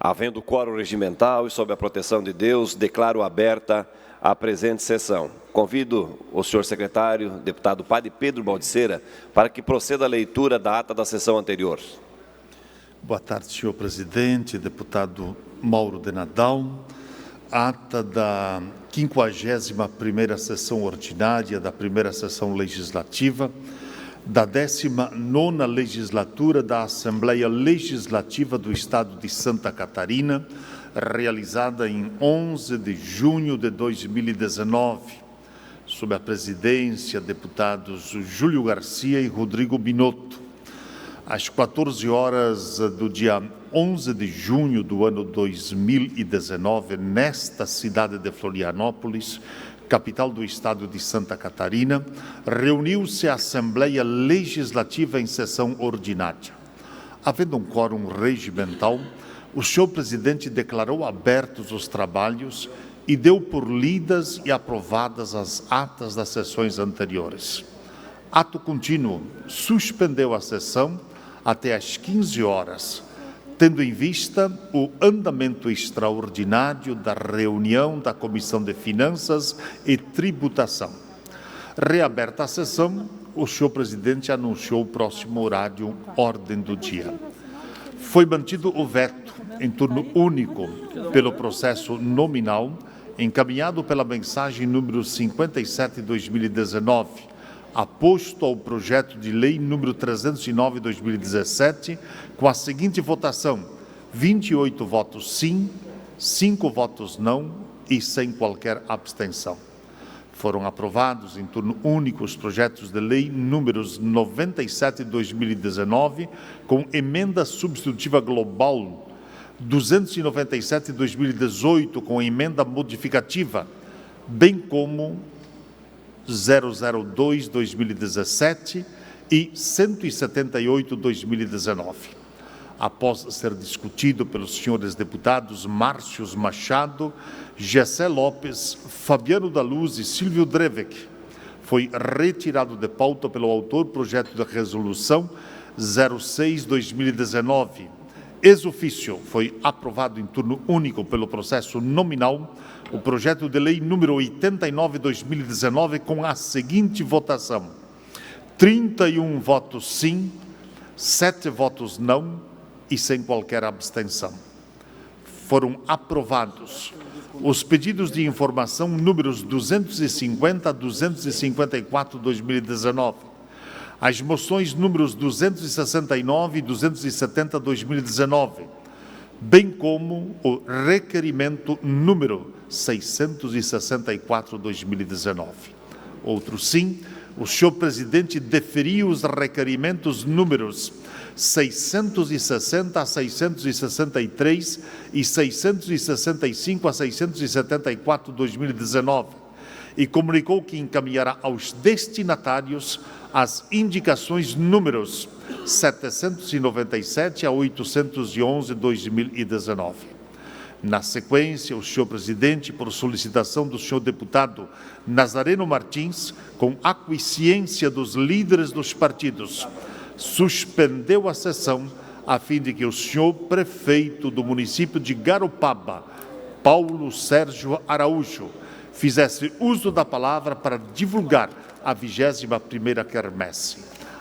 Havendo quórum regimental e sob a proteção de Deus, declaro aberta a presente sessão. Convido o senhor secretário, deputado Padre Pedro Baldiceira, para que proceda a leitura da ata da sessão anterior. Boa tarde, senhor presidente, deputado Mauro de Nadal. Ata da 51ª sessão ordinária da primeira sessão legislativa da 19ª legislatura da Assembleia Legislativa do Estado de Santa Catarina, realizada em 11 de junho de 2019, sob a presidência deputados Júlio Garcia e Rodrigo Binotto. Às 14 horas do dia 11 de junho do ano 2019, nesta cidade de Florianópolis, capital do estado de Santa Catarina, reuniu-se a Assembleia Legislativa em sessão ordinária. Havendo um quórum regimental, o senhor presidente declarou abertos os trabalhos e deu por lidas e aprovadas as atas das sessões anteriores. Ato contínuo, suspendeu a sessão até às 15 horas, tendo em vista o andamento extraordinário da reunião da Comissão de Finanças e Tributação. Reaberta a sessão, o senhor presidente anunciou o próximo horário, ordem do dia. Foi mantido o veto em turno único pelo processo nominal, encaminhado pela mensagem número 57/2019, aposto ao projeto de lei número 309/2017, com a seguinte votação: 28 votos sim, 5 votos não e sem qualquer abstenção. Foram aprovados em turno único os projetos de lei números 97/2019, com emenda substitutiva global, 297/2018, com emenda modificativa, bem como 002/2017 e 178/2019. Após ser discutido pelos senhores deputados Márcios Machado, Gessé Lopes, Fabiano da Luz e Silvio Drevec, foi retirado de pauta pelo autor projeto de resolução 06/2019. Ex ofício, foi aprovado em turno único pelo processo nominal o projeto de lei número 89/2019, com a seguinte votação: 31 votos sim, 7 votos não e sem qualquer abstenção. Foram aprovados os pedidos de informação números 250 a 254/2019, as moções números 269 e 270/2019, bem como o requerimento número 664/2019. Outro sim, o senhor presidente deferiu os requerimentos números 660 a 663 e 665 a 674/2019 e comunicou que encaminhará aos destinatários as indicações números 797 a 811/2019. Na sequência, o senhor presidente, por solicitação do senhor deputado Nazareno Martins, com aquiescência dos líderes dos partidos, suspendeu a sessão a fim de que o senhor prefeito do município de Garopaba, Paulo Sérgio Araújo, fizesse uso da palavra para divulgar a 21ª quermesse.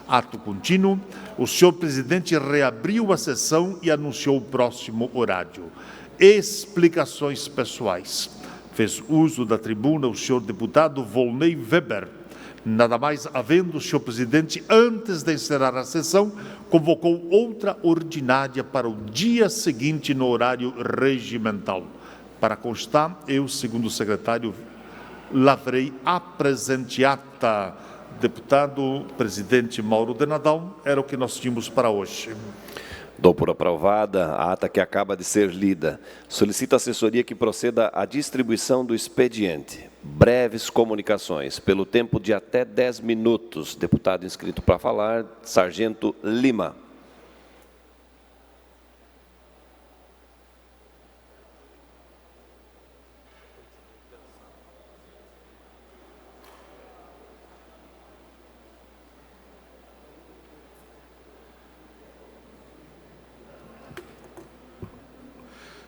Ato contínuo, o senhor presidente reabriu a sessão e anunciou o próximo horário. Explicações pessoais. Fez uso da tribuna o senhor deputado Volney Weber. Nada mais havendo, o senhor presidente, antes de encerrar a sessão, convocou outra ordinária para o dia seguinte no horário regimental. Para constar, eu, segundo o secretário, lavrei a presente ata. Deputado presidente Mauro de Nadal, era o que nós tínhamos para hoje. Dou por aprovada a ata que acaba de ser lida. Solicito à assessoria que proceda à distribuição do expediente. Breves comunicações, pelo tempo de até 10 minutos. Deputado inscrito para falar, Sargento Lima.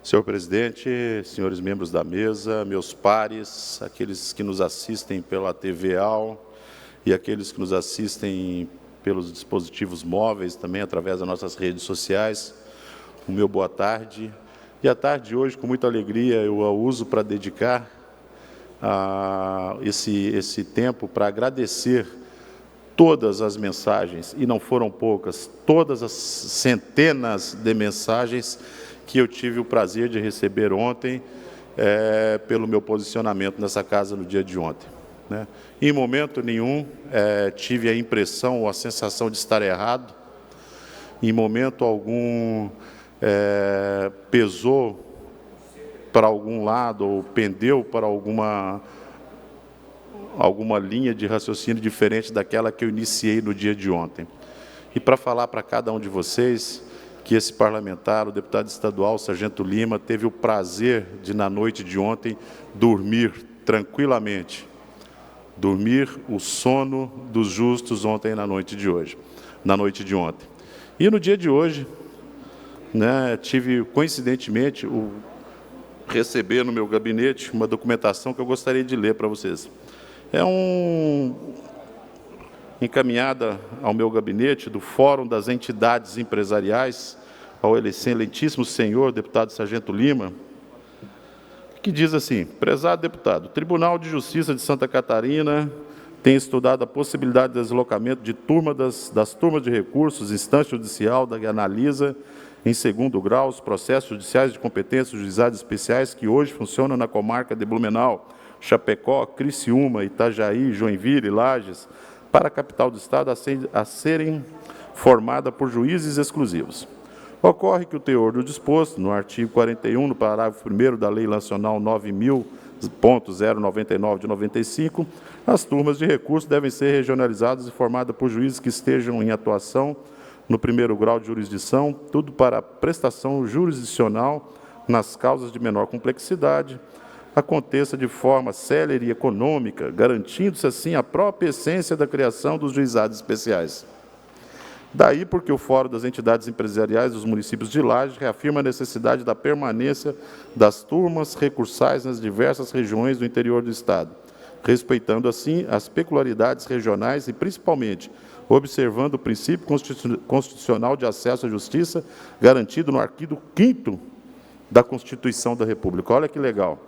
Senhor presidente, senhores membros da mesa, meus pares, aqueles que nos assistem pela TV-AL e aqueles que nos assistem pelos dispositivos móveis, também através das nossas redes sociais, o meu boa tarde. E a tarde de hoje, com muita alegria, eu a uso para dedicar esse tempo para agradecer todas as mensagens, e não foram poucas, todas as centenas de mensagens que eu tive o prazer de receber ontem, pelo meu posicionamento nessa casa no dia de ontem, né? Em momento nenhum tive a impressão ou a sensação de estar errado, em momento algum pesou para algum lado ou pendeu para alguma linha de raciocínio diferente daquela que eu iniciei no dia de ontem. E para falar para cada um de vocês que esse parlamentar, o deputado estadual Sargento Lima, teve o prazer de, na noite de ontem, dormir tranquilamente, dormir o sono dos justos ontem na noite de hoje, na noite de ontem. E no dia de hoje, né, tive, coincidentemente, receber no meu gabinete uma documentação que eu gostaria de ler para vocês. Encaminhada ao meu gabinete do Fórum das Entidades Empresariais, ao excelentíssimo senhor deputado Sargento Lima, que diz assim: prezado deputado, o Tribunal de Justiça de Santa Catarina tem estudado a possibilidade de deslocamento de das turmas de recursos, instância judicial que analisa em segundo grau os processos judiciais de competência juizados especiais que hoje funcionam na comarca de Blumenau, Chapecó, Criciúma, Itajaí, Joinville e Lages, para a capital do Estado a serem formada por juízes exclusivos. Ocorre que o teor do disposto, no artigo 41, no parágrafo 1º da Lei Nacional 9.099 de 95, as turmas de recurso devem ser regionalizadas e formadas por juízes que estejam em atuação no primeiro grau de jurisdição, tudo para prestação jurisdicional nas causas de menor complexidade, aconteça de forma célere e econômica, garantindo-se assim a própria essência da criação dos juizados especiais. Daí porque o Fórum das Entidades Empresariais dos Municípios de Lages reafirma a necessidade da permanência das turmas recursais nas diversas regiões do interior do Estado, respeitando assim as peculiaridades regionais e, principalmente, observando o princípio constitucional de acesso à justiça garantido no artigo 5º da Constituição da República. Olha que legal.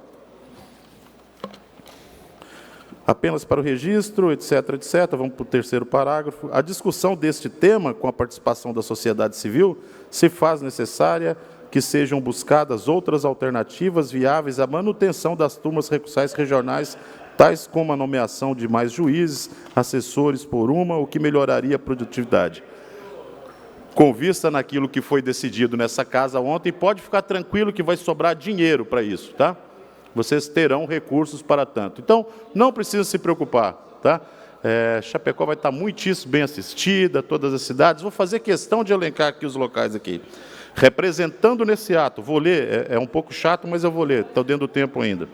Apenas para o registro, etc., etc., vamos para o terceiro parágrafo. A discussão deste tema, com a participação da sociedade civil, se faz necessária que sejam buscadas outras alternativas viáveis à manutenção das turmas recursais regionais, tais como a nomeação de mais juízes, assessores por uma, o que melhoraria a produtividade. Com vista naquilo que foi decidido nessa casa ontem, pode ficar tranquilo que vai sobrar dinheiro para isso, tá? Vocês terão recursos para tanto. Então, não precisa se preocupar, tá? Chapecó vai estar muitíssimo bem assistida, todas as cidades. Vou fazer questão de elencar aqui os locais aqui. Representando nesse ato, vou ler, é um pouco chato, mas eu vou ler, estou dentro do tempo ainda.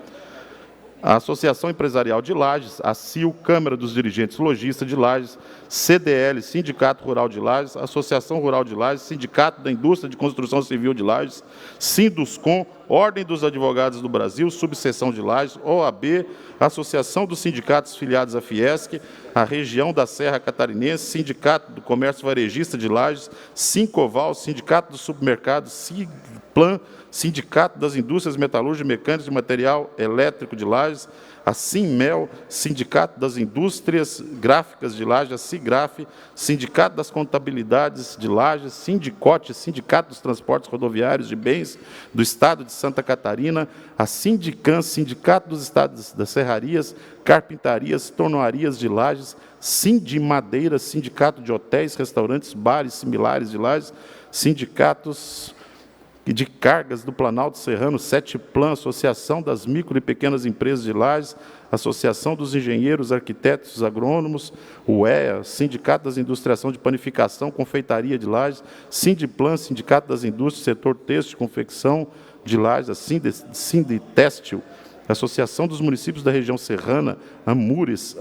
A Associação Empresarial de Lages, a CIL, Câmara dos Dirigentes Lojistas de Lages, CDL, Sindicato Rural de Lages, Associação Rural de Lages, Sindicato da Indústria de Construção Civil de Lages, Sinduscom, Ordem dos Advogados do Brasil, Subseção de Lages, OAB, Associação dos Sindicatos Filiados à Fiesc, a Região da Serra Catarinense, Sindicato do Comércio Varejista de Lages, Sincoval, Sindicato dos Supermercados, Sigplan, Sindicato das Indústrias Metalúrgicas, Mecânicas e Material Elétrico de Lages, a Sinmel, Sindicato das Indústrias Gráficas de Lages, a Cigraf, Sindicato das Contabilidades de Lages, Sindicote, Sindicato dos Transportes Rodoviários de Bens do Estado de Santa Catarina, a Sindicam, Sindicato dos Estados das Serrarias, Carpintarias, Tornoarias de Lages, Sindimadeira, Sindicato de Hotéis, Restaurantes, Bares similares de Lages, Sindicatos de Cargas do Planalto Serrano, Setplan, Associação das Micro e Pequenas Empresas de Lages, Associação dos Engenheiros, Arquitetos, Agrônomos, UEA, Sindicato das Industriação de Panificação, Confeitaria de Lages, Sindiplan, Sindicato das Indústrias, Setor Têxtil e Confecção de Lages, a Sinditêxtil, Associação dos Municípios da Região Serrana, Amures,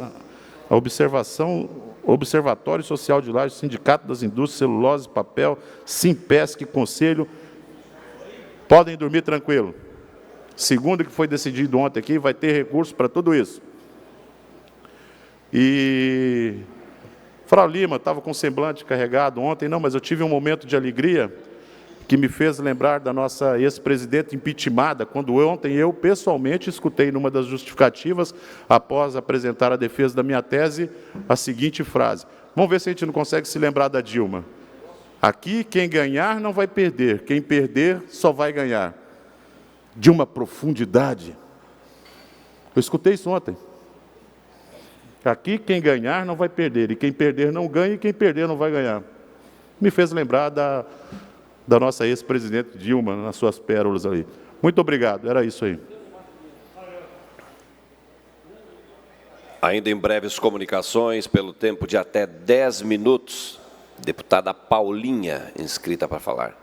a Observatório Social de Lages, Sindicato das Indústrias, Celulose e Papel, Simpesc, Conselho Podem dormir tranquilo. Segundo o que foi decidido ontem aqui, vai ter recurso para tudo isso. E Frau Lima estava com semblante carregado ontem, não, mas eu tive um momento de alegria que me fez lembrar da nossa ex-presidente impeachmentada, quando ontem eu pessoalmente escutei numa das justificativas, após apresentar a defesa da minha tese, a seguinte frase: vamos ver se a gente não consegue se lembrar da Dilma. Aqui, quem ganhar não vai perder, quem perder só vai ganhar. De uma profundidade. Eu escutei isso ontem. Aqui, quem ganhar não vai perder, e quem perder não ganha, e quem perder não vai ganhar. Me fez lembrar da nossa ex-presidente Dilma, nas suas pérolas ali. Muito obrigado, era isso aí. Ainda em breves comunicações, pelo tempo de até 10 minutos, deputada Paulinha, inscrita para falar.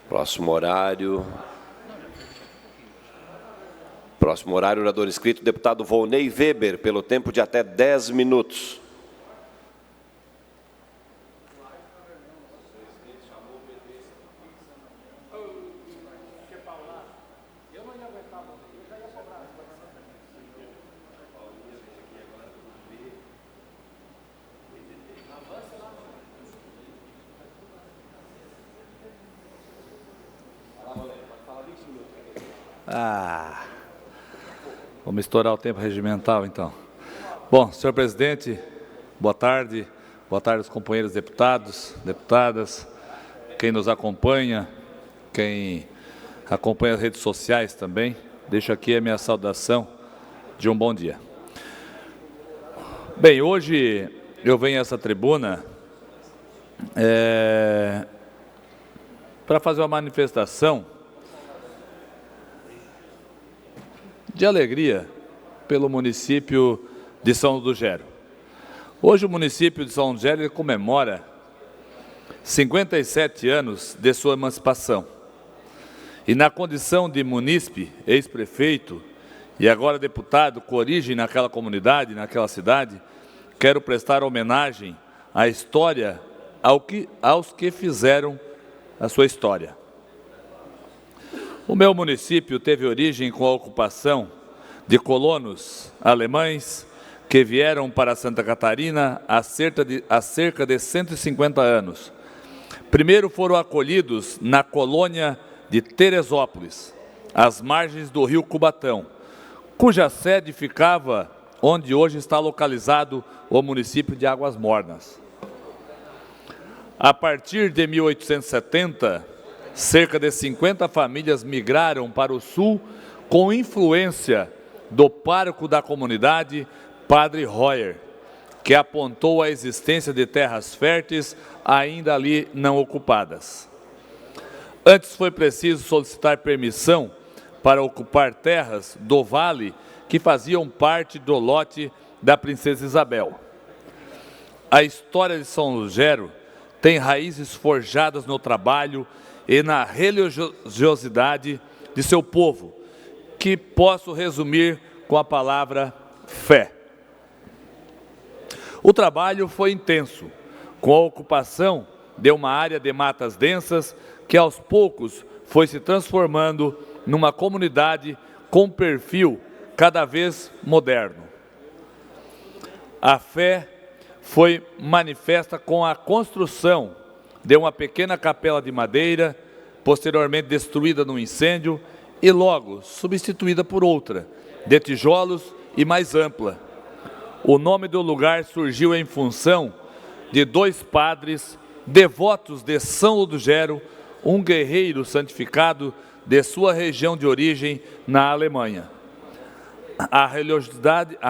Próximo horário, orador inscrito, deputado Volney Weber, pelo tempo de até 10 minutos. Vamos estourar o tempo regimental, então. Bom, senhor presidente, boa tarde aos companheiros deputados, deputadas, quem nos acompanha, quem acompanha as redes sociais também. Deixo aqui a minha saudação de um bom dia. Bem, hoje eu venho a essa tribuna para fazer uma manifestação de alegria pelo município de São do Gero. Hoje o município de São do Gero comemora 57 anos de sua emancipação. E na condição de munícipe, ex-prefeito e agora deputado com origem naquela comunidade, naquela cidade, quero prestar homenagem à história, aos que fizeram a sua história. O meu município teve origem com a ocupação de colonos alemães que vieram para Santa Catarina há cerca de 150 anos. Primeiro foram acolhidos na colônia de Teresópolis, às margens do rio Cubatão, cuja sede ficava onde hoje está localizado o município de Águas Mornas. A partir de 1870, cerca de 50 famílias migraram para o sul com influência do pároco da comunidade, Padre Royer, que apontou a existência de terras férteis ainda ali não ocupadas. Antes foi preciso solicitar permissão para ocupar terras do vale que faziam parte do lote da Princesa Isabel. A história de São Lugero tem raízes forjadas no trabalho e na religiosidade de seu povo, que posso resumir com a palavra fé. O trabalho foi intenso, com a ocupação de uma área de matas densas que aos poucos foi se transformando numa comunidade com perfil cada vez moderno. A fé foi manifesta com a construção de uma pequena capela de madeira, posteriormente destruída num incêndio e logo substituída por outra, de tijolos e mais ampla. O nome do lugar surgiu em função de dois padres devotos de São Ludgero, um guerreiro santificado de sua região de origem na Alemanha. A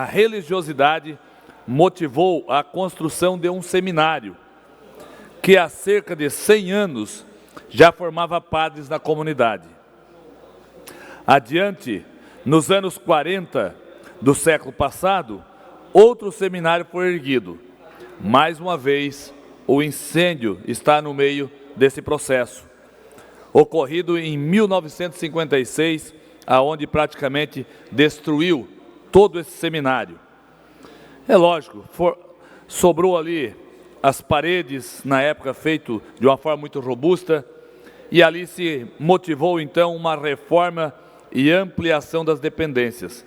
religiosidade motivou a construção de um seminário, que há cerca de 100 anos já formava padres na comunidade. Adiante, nos anos 40 do século passado, outro seminário foi erguido. Mais uma vez, o incêndio está no meio desse processo, ocorrido em 1956, aonde praticamente destruiu todo esse seminário. É lógico, sobrou ali as paredes, na época, feito de uma forma muito robusta, e ali se motivou, então, uma reforma e ampliação das dependências.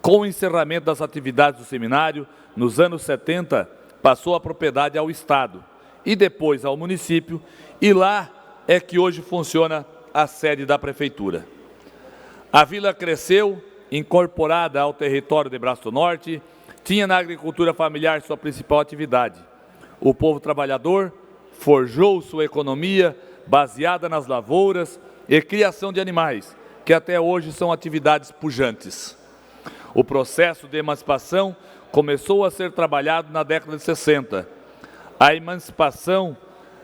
Com o encerramento das atividades do seminário, nos anos 70, passou a propriedade ao Estado e depois ao município, e lá é que hoje funciona a sede da Prefeitura. A vila cresceu, incorporada ao território de Braço do Norte, tinha na agricultura familiar sua principal atividade. O povo trabalhador forjou sua economia baseada nas lavouras e criação de animais, que até hoje são atividades pujantes. O processo de emancipação começou a ser trabalhado na década de 60. A emancipação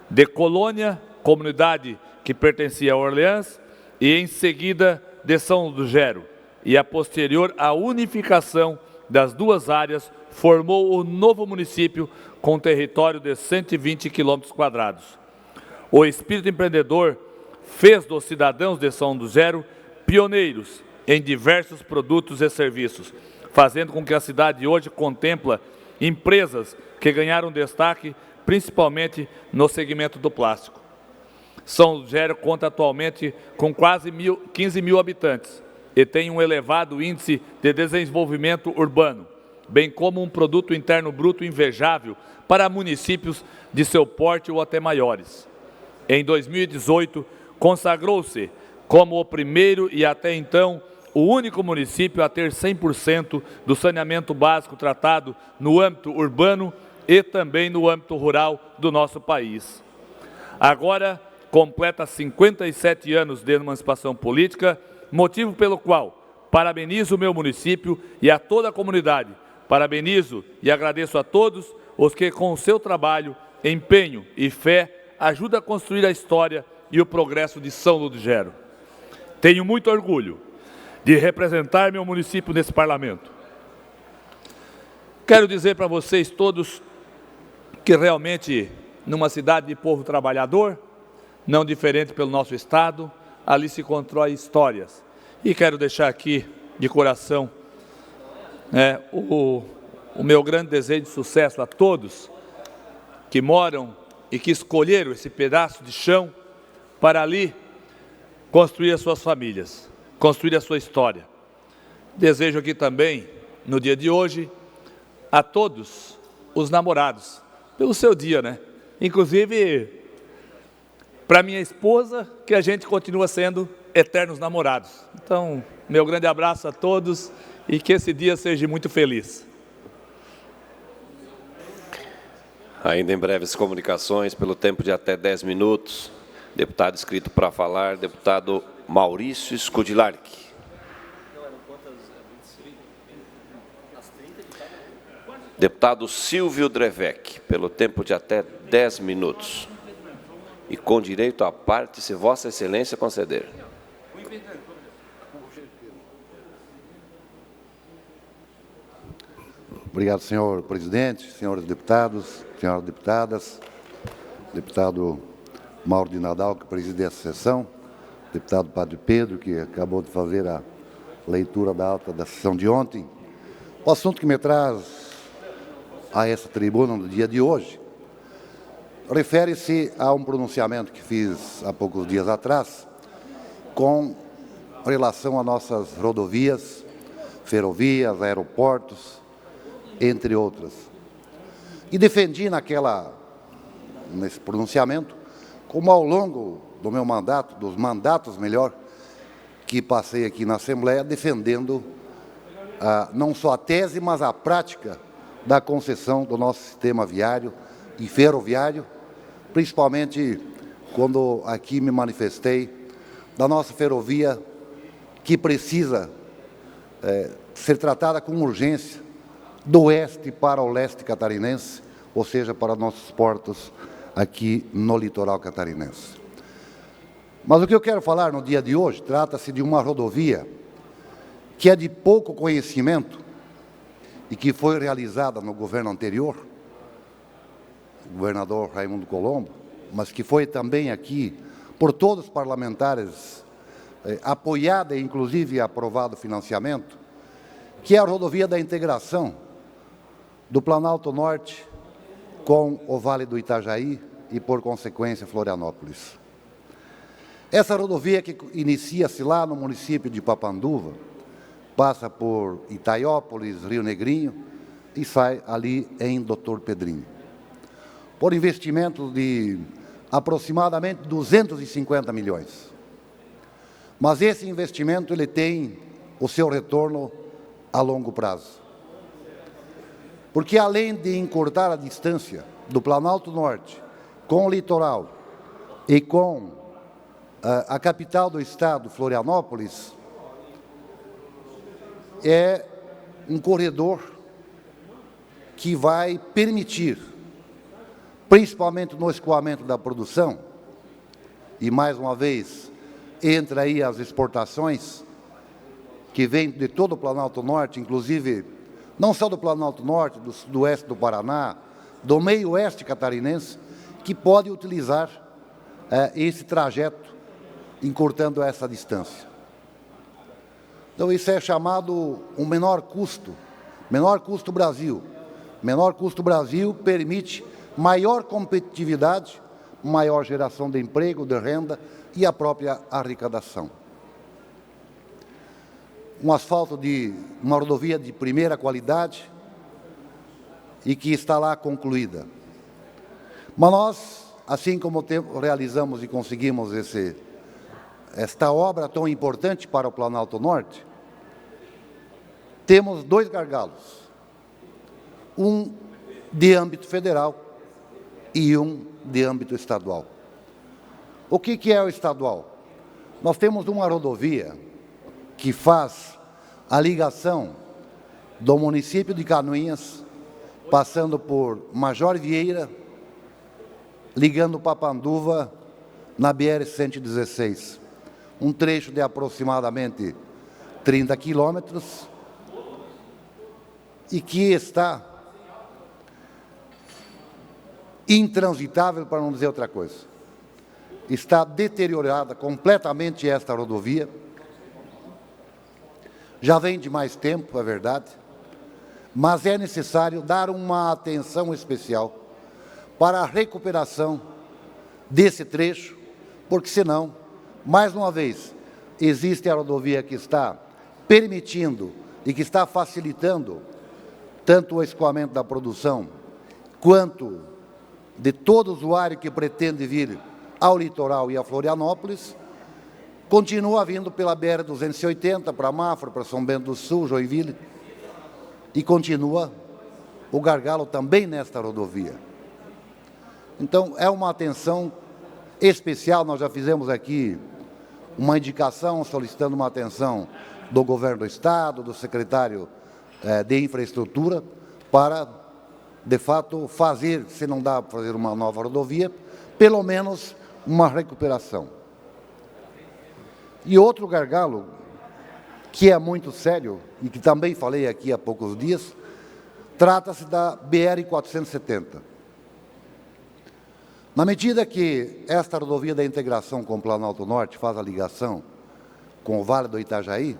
de Colônia, comunidade que pertencia a Orleans, e em seguida de São Lugero, e a posterior a unificação das duas áreas formou o novo município com território de 120 km². O espírito empreendedor fez dos cidadãos de São Lugero pioneiros em diversos produtos e serviços, fazendo com que a cidade hoje contempla empresas que ganharam destaque, principalmente no segmento do plástico. São Lugero conta atualmente com quase 15 mil habitantes e tem um elevado índice de desenvolvimento urbano, bem como um produto interno bruto invejável para municípios de seu porte ou até maiores. Em 2018, consagrou-se como o primeiro e até então o único município a ter 100% do saneamento básico tratado no âmbito urbano e também no âmbito rural do nosso país. Agora completa 57 anos de emancipação política, motivo pelo qual parabenizo o meu município e a toda a comunidade. Parabenizo e agradeço a todos os que, com o seu trabalho, empenho e fé, ajudam a construir a história e o progresso de São Lugero. Tenho muito orgulho de representar meu município nesse parlamento. Quero dizer para vocês todos que realmente, numa cidade de povo trabalhador, não diferente pelo nosso estado, ali se constrói histórias. E quero deixar aqui, de coração, o meu grande desejo de sucesso a todos que moram e que escolheram esse pedaço de chão para ali construir as suas famílias, construir a sua história. Desejo aqui também, no dia de hoje, a todos os namorados, pelo seu dia, né? Inclusive, para minha esposa, que a gente continua sendo eternos namorados. Então, meu grande abraço a todos e que esse dia seja muito feliz. Ainda em breves comunicações, pelo tempo de até 10 minutos, deputado inscrito para falar, deputado Maurício Skudilarki. Deputado Silvio Drevec, pelo tempo de até 10 minutos. E com direito à parte, se Vossa Excelência conceder. Obrigado, senhor presidente, senhores deputados, senhoras deputadas, deputado Mauro de Nadal, que preside essa sessão, deputado Padre Pedro, que acabou de fazer a leitura da ata da sessão de ontem. O assunto que me traz a essa tribuna no dia de hoje refere-se a um pronunciamento que fiz há poucos dias atrás com relação a nossas rodovias, ferrovias, aeroportos, entre outras. E defendi nesse pronunciamento, como ao longo do meu mandato, dos mandatos, melhor, que passei aqui na Assembleia, defendendo não só a tese, mas a prática da concessão do nosso sistema viário e ferroviário, principalmente quando aqui me manifestei da nossa ferrovia, que precisa ser tratada com urgência, do oeste para o leste catarinense, ou seja, para nossos portos aqui no litoral catarinense. Mas o que eu quero falar no dia de hoje, trata-se de uma rodovia que é de pouco conhecimento e que foi realizada no governo anterior, o governador Raimundo Colombo, mas que foi também aqui, por todos os parlamentares, apoiada e inclusive aprovado o financiamento, que é a rodovia da integração do Planalto Norte com o Vale do Itajaí e, por consequência, Florianópolis. Essa rodovia, que inicia-se lá no município de Papanduva, passa por Itaiópolis, Rio Negrinho e sai ali em Doutor Pedrinho. Por investimento de aproximadamente 250 milhões. Mas esse investimento ele tem o seu retorno a longo prazo. Porque além de encurtar a distância do Planalto Norte com o litoral e com a capital do estado, Florianópolis, é um corredor que vai permitir, principalmente no escoamento da produção, e mais uma vez entra aí as exportações, que vêm de todo o Planalto Norte, inclusive não só do Planalto Norte, do oeste do Paraná, do meio oeste catarinense, que pode utilizar esse trajeto, encurtando essa distância. Então isso é chamado um menor custo Brasil. Menor custo Brasil permite maior competitividade, maior geração de emprego, de renda e a própria arrecadação. Um asfalto de uma rodovia de primeira qualidade e que está lá concluída. Mas nós, assim como realizamos e conseguimos esta obra tão importante para o Planalto Norte, temos dois gargalos, um de âmbito federal e um de âmbito estadual. O que é o estadual? Nós temos uma rodovia que faz a ligação do município de Canoinhas, passando por Major Vieira, ligando Papanduva na BR-116. Um trecho de aproximadamente 30 quilômetros e que está intransitável, para não dizer outra coisa. Está deteriorada completamente esta rodovia. Já vem de mais tempo, é verdade, mas é necessário dar uma atenção especial para a recuperação desse trecho, porque senão, mais uma vez, existe a rodovia que está permitindo e que está facilitando tanto o escoamento da produção, quanto de todo usuário que pretende vir ao litoral e a Florianópolis, continua vindo pela BR-280 para Mafra, para São Bento do Sul, Joinville, e continua o gargalo também nesta rodovia. Então, é uma atenção especial. Nós já fizemos aqui uma indicação solicitando uma atenção do governo do estado, do secretário de infraestrutura, para, de fato, fazer, se não dá para fazer uma nova rodovia, pelo menos uma recuperação. E outro gargalo, que é muito sério, e que também falei aqui há poucos dias, trata-se da BR-470. Na medida que esta rodovia da integração com o Planalto Norte faz a ligação com o Vale do Itajaí,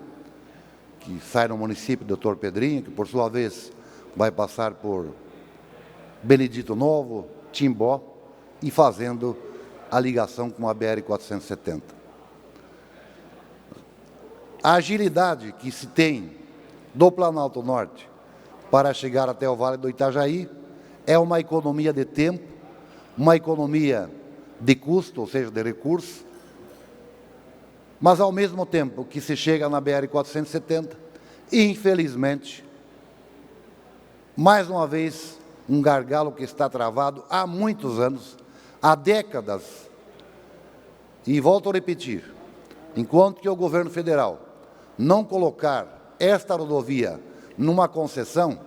que sai no município de Doutor Pedrinho, que por sua vez vai passar por Benedito Novo, Timbó, e fazendo a ligação com a BR-470. A agilidade que se tem do Planalto Norte para chegar até o Vale do Itajaí é uma economia de tempo, uma economia de custo, ou seja, de recursos, mas ao mesmo tempo que se chega na BR-470, infelizmente, mais uma vez, um gargalo que está travado há muitos anos, há décadas, e volto a repetir, enquanto que o governo federal não colocar esta rodovia numa concessão,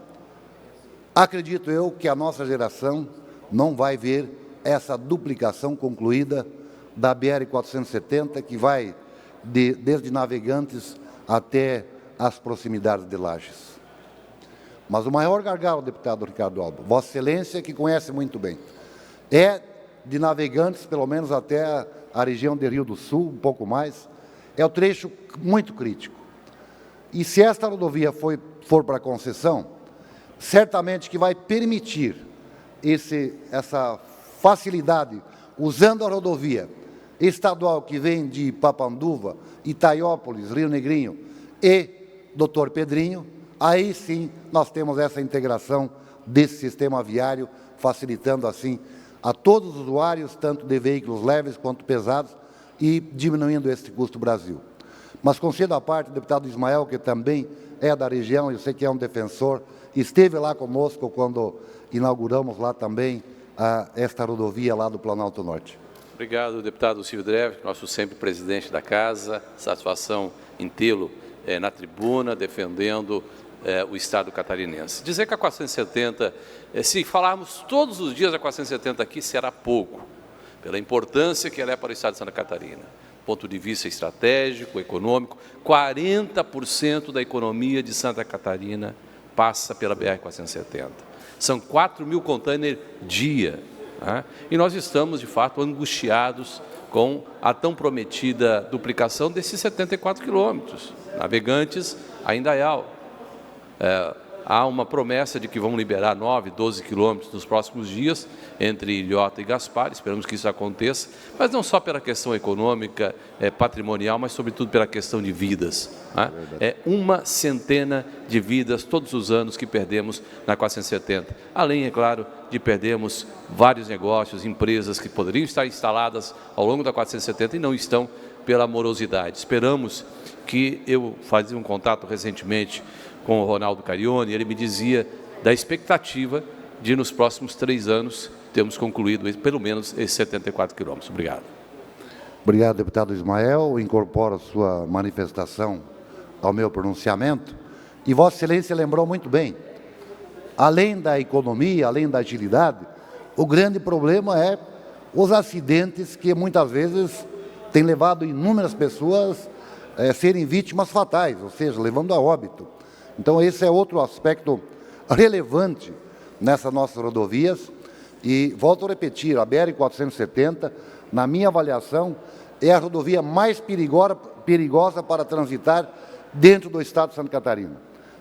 acredito eu que a nossa geração não vai ver essa duplicação concluída da BR-470, que vai desde Navegantes até as proximidades de Lages. Mas o maior gargalo, deputado Ricardo Alba, Vossa Excelência, que conhece muito bem, é de Navegantes, pelo menos até a região de Rio do Sul, um pouco mais, é o trecho muito crítico. E se esta rodovia for para concessão, certamente que vai permitir essa facilidade, usando a rodovia estadual que vem de Papanduva, Itaiópolis, Rio Negrinho e Doutor Pedrinho, aí sim nós temos essa integração desse sistema viário, facilitando assim a todos os usuários, tanto de veículos leves quanto pesados, e diminuindo esse custo Brasil. Mas concedo à parte, o deputado Ismael, que também é da região, eu sei que é um defensor, esteve lá conosco quando inauguramos lá também esta rodovia lá do Planalto Norte. Obrigado, deputado Silvio Dreves, nosso sempre presidente da Casa, satisfação em tê-lo na tribuna, defendendo o Estado catarinense. Dizer que a 470, se falarmos todos os dias a 470 aqui, será pouco, pela importância que ela é para o Estado de Santa Catarina. Ponto de vista estratégico, econômico, 40% da economia de Santa Catarina passa pela BR-470. São 4.000 contêineres dia. Né? E nós estamos, de fato, angustiados com a tão prometida duplicação desses 74 quilômetros. Navegantes a Indaial. Há uma promessa de que vão liberar 9, 12 quilômetros nos próximos dias, entre Ilhota e Gaspar, esperamos que isso aconteça, mas não só pela questão econômica, patrimonial, mas sobretudo pela questão de vidas. Né? É 100 de vidas todos os anos que perdemos na 470, além, é claro, de perdermos vários negócios, empresas que poderiam estar instaladas ao longo da 470 e não estão pela morosidade. Esperamos que, eu fazia um contato recentemente com o Ronaldo Carione, ele me dizia da expectativa de, nos próximos 3 anos, termos concluído pelo menos esses 74 quilômetros. Obrigado. Obrigado, deputado Ismael. Incorporo a sua manifestação ao meu pronunciamento. E Vossa Excelência lembrou muito bem, além da economia, além da agilidade, o grande problema é os acidentes que muitas vezes têm levado inúmeras pessoas a serem vítimas fatais, ou seja, levando a óbito. Então, esse é outro aspecto relevante nessas nossas rodovias. E, volto a repetir, a BR-470, na minha avaliação, é a rodovia mais perigosa para transitar dentro do Estado de Santa Catarina.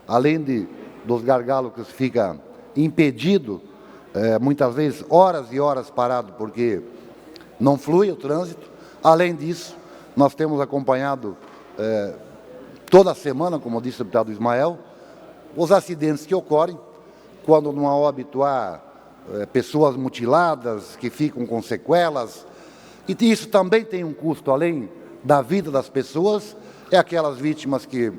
Além dos gargalos que fica impedido, muitas vezes horas e horas parado, porque não flui o trânsito. Além disso, nós temos acompanhado toda semana, como disse o deputado Ismael, os acidentes que ocorrem, quando numa óbito há pessoas mutiladas, que ficam com sequelas, e isso também tem um custo, além da vida das pessoas, é aquelas vítimas que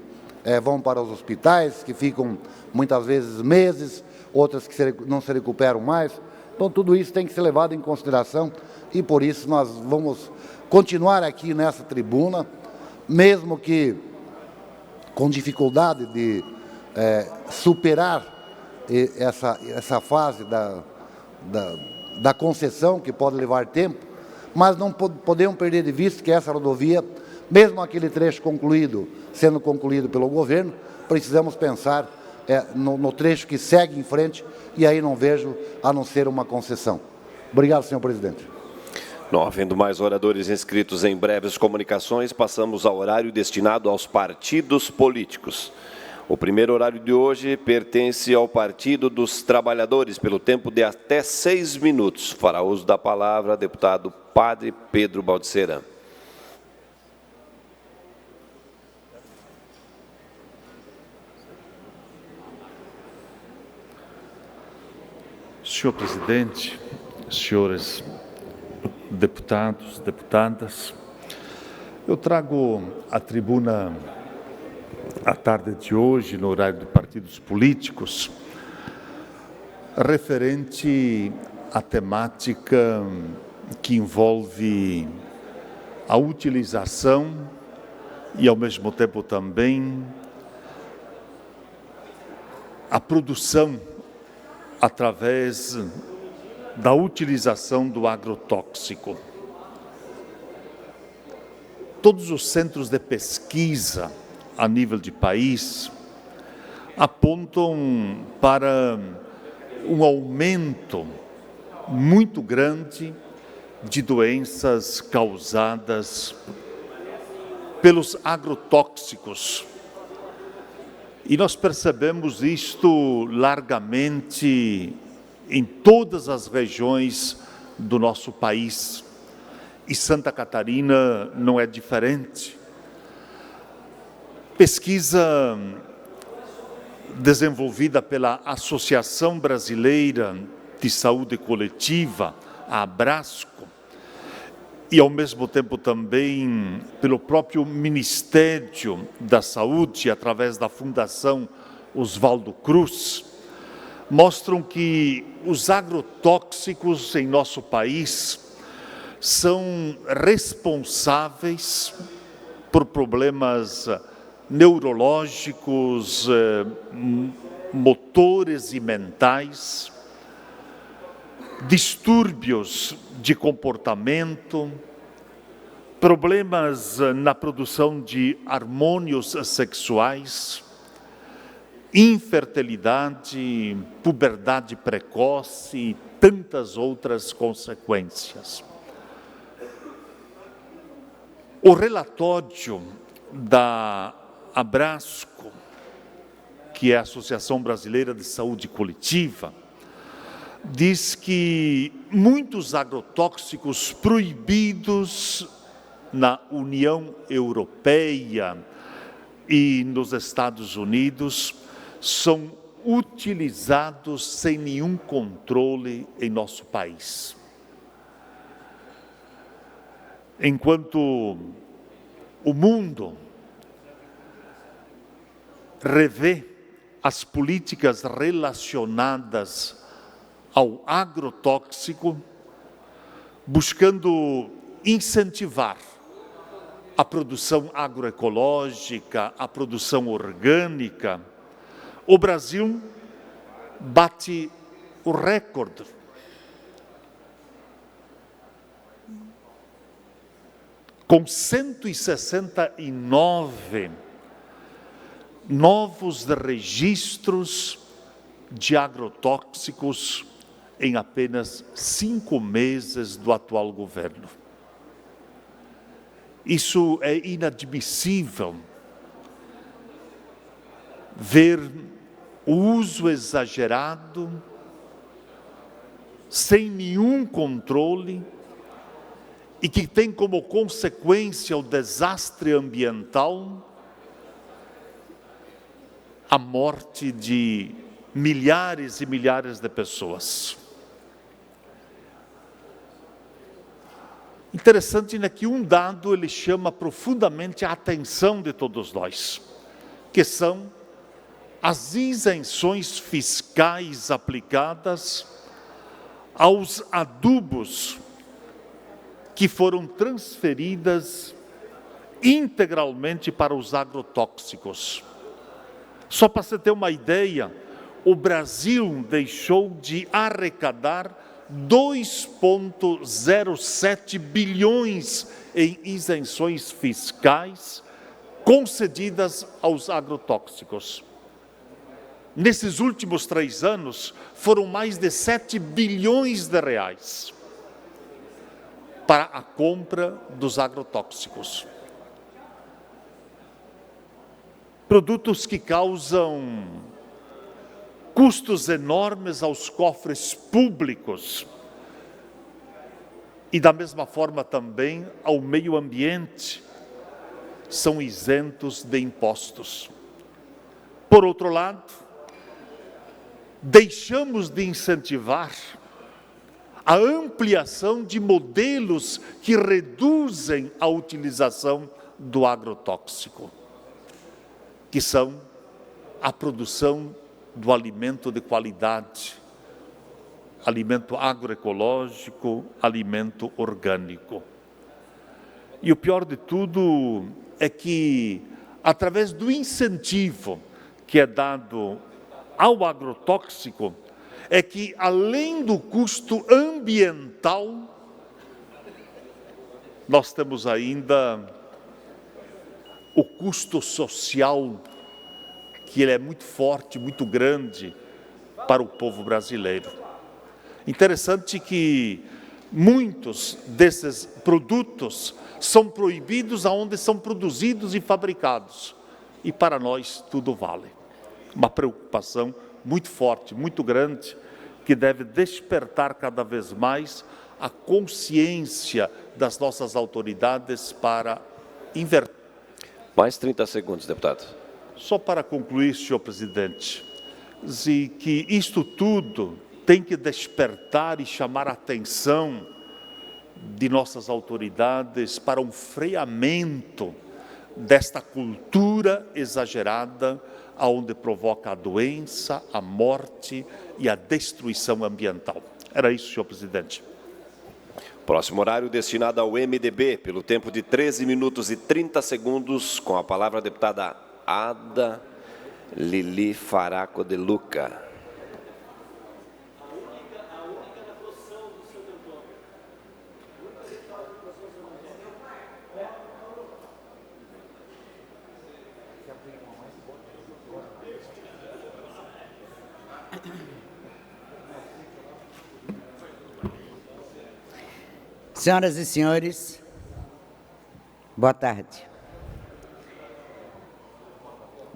vão para os hospitais, que ficam muitas vezes meses, outras que não se recuperam mais. Então, tudo isso tem que ser levado em consideração, e por isso nós vamos continuar aqui nessa tribuna, mesmo que com dificuldade de superar essa fase da concessão, que pode levar tempo, mas não podemos perder de vista que essa rodovia, mesmo aquele trecho sendo concluído pelo governo, precisamos pensar no trecho que segue em frente, e aí não vejo a não ser uma concessão. Obrigado, senhor presidente. Não havendo mais oradores inscritos em breves comunicações, passamos ao horário destinado aos partidos políticos. O primeiro horário de hoje pertence ao Partido dos Trabalhadores, pelo tempo de até 6 minutos. Fará uso da palavra deputado Padre Pedro Baldiceran. Senhor presidente, senhores deputados, deputadas, eu trago à tribuna, à tarde de hoje, no horário de partidos políticos, referente à temática que envolve a utilização e, ao mesmo tempo, também a produção através da utilização do agrotóxico. Todos os centros de pesquisa a nível de país apontam para um aumento muito grande de doenças causadas pelos agrotóxicos. E nós percebemos isto largamente em todas as regiões do nosso país. E Santa Catarina não é diferente. Pesquisa desenvolvida pela Associação Brasileira de Saúde Coletiva, a Abrasco, e ao mesmo tempo também pelo próprio Ministério da Saúde, através da Fundação Oswaldo Cruz, mostram que os agrotóxicos em nosso país são responsáveis por problemas neurológicos, motores e mentais, distúrbios de comportamento, problemas na produção de hormônios sexuais, infertilidade, puberdade precoce e tantas outras consequências. O relatório da Abrasco, que é a Associação Brasileira de Saúde Coletiva, diz que muitos agrotóxicos proibidos na União Europeia e nos Estados Unidos são utilizados sem nenhum controle em nosso país. Enquanto o mundo revê as políticas relacionadas ao agrotóxico, buscando incentivar a produção agroecológica, a produção orgânica, o Brasil bate o recorde. Com 169 novos registros de agrotóxicos em apenas 5 meses do atual governo. Isso é inadmissível. Ver o uso exagerado, sem nenhum controle, e que tem como consequência o desastre ambiental, a morte de milhares e milhares de pessoas. Interessante, né, que um dado ele chama profundamente a atenção de todos nós, que são as isenções fiscais aplicadas aos adubos que foram transferidas integralmente para os agrotóxicos. Só para você ter uma ideia, o Brasil deixou de arrecadar 2,07 bilhões em isenções fiscais concedidas aos agrotóxicos. Nesses últimos 3 anos, foram mais de 7 bilhões de reais para a compra dos agrotóxicos. Produtos que causam custos enormes aos cofres públicos e, da mesma forma, também ao meio ambiente, são isentos de impostos. Por outro lado, deixamos de incentivar a ampliação de modelos que reduzem a utilização do agrotóxico, que são a produção do alimento de qualidade, alimento agroecológico, alimento orgânico. E o pior de tudo é que, através do incentivo que é dado ao agrotóxico, é que, além do custo ambiental, nós temos ainda o custo social, que ele é muito forte, muito grande para o povo brasileiro. Interessante que muitos desses produtos são proibidos aonde são produzidos e fabricados. E para nós tudo vale. Uma preocupação muito forte, muito grande, que deve despertar cada vez mais a consciência das nossas autoridades para inverter. Mais 30 segundos, deputado. Só para concluir, senhor presidente, que isto tudo tem que despertar e chamar a atenção de nossas autoridades para um freamento desta cultura exagerada, onde provoca a doença, a morte e a destruição ambiental. Era isso, senhor presidente. Próximo horário destinado ao MDB, pelo tempo de 13 minutos e 30 segundos, com a palavra a deputada Ada Lili Faraco de Luca. Senhoras e senhores, boa tarde.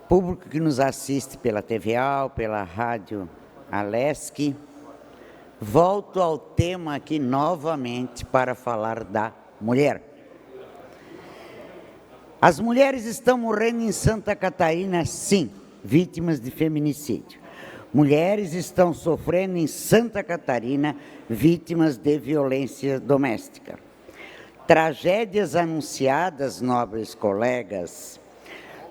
Público que nos assiste pela TVA, pela rádio Alesc, volto ao tema aqui novamente para falar da mulher. As mulheres estão morrendo em Santa Catarina, sim, vítimas de feminicídio. Mulheres estão sofrendo em Santa Catarina vítimas de violência doméstica. Tragédias anunciadas, nobres colegas.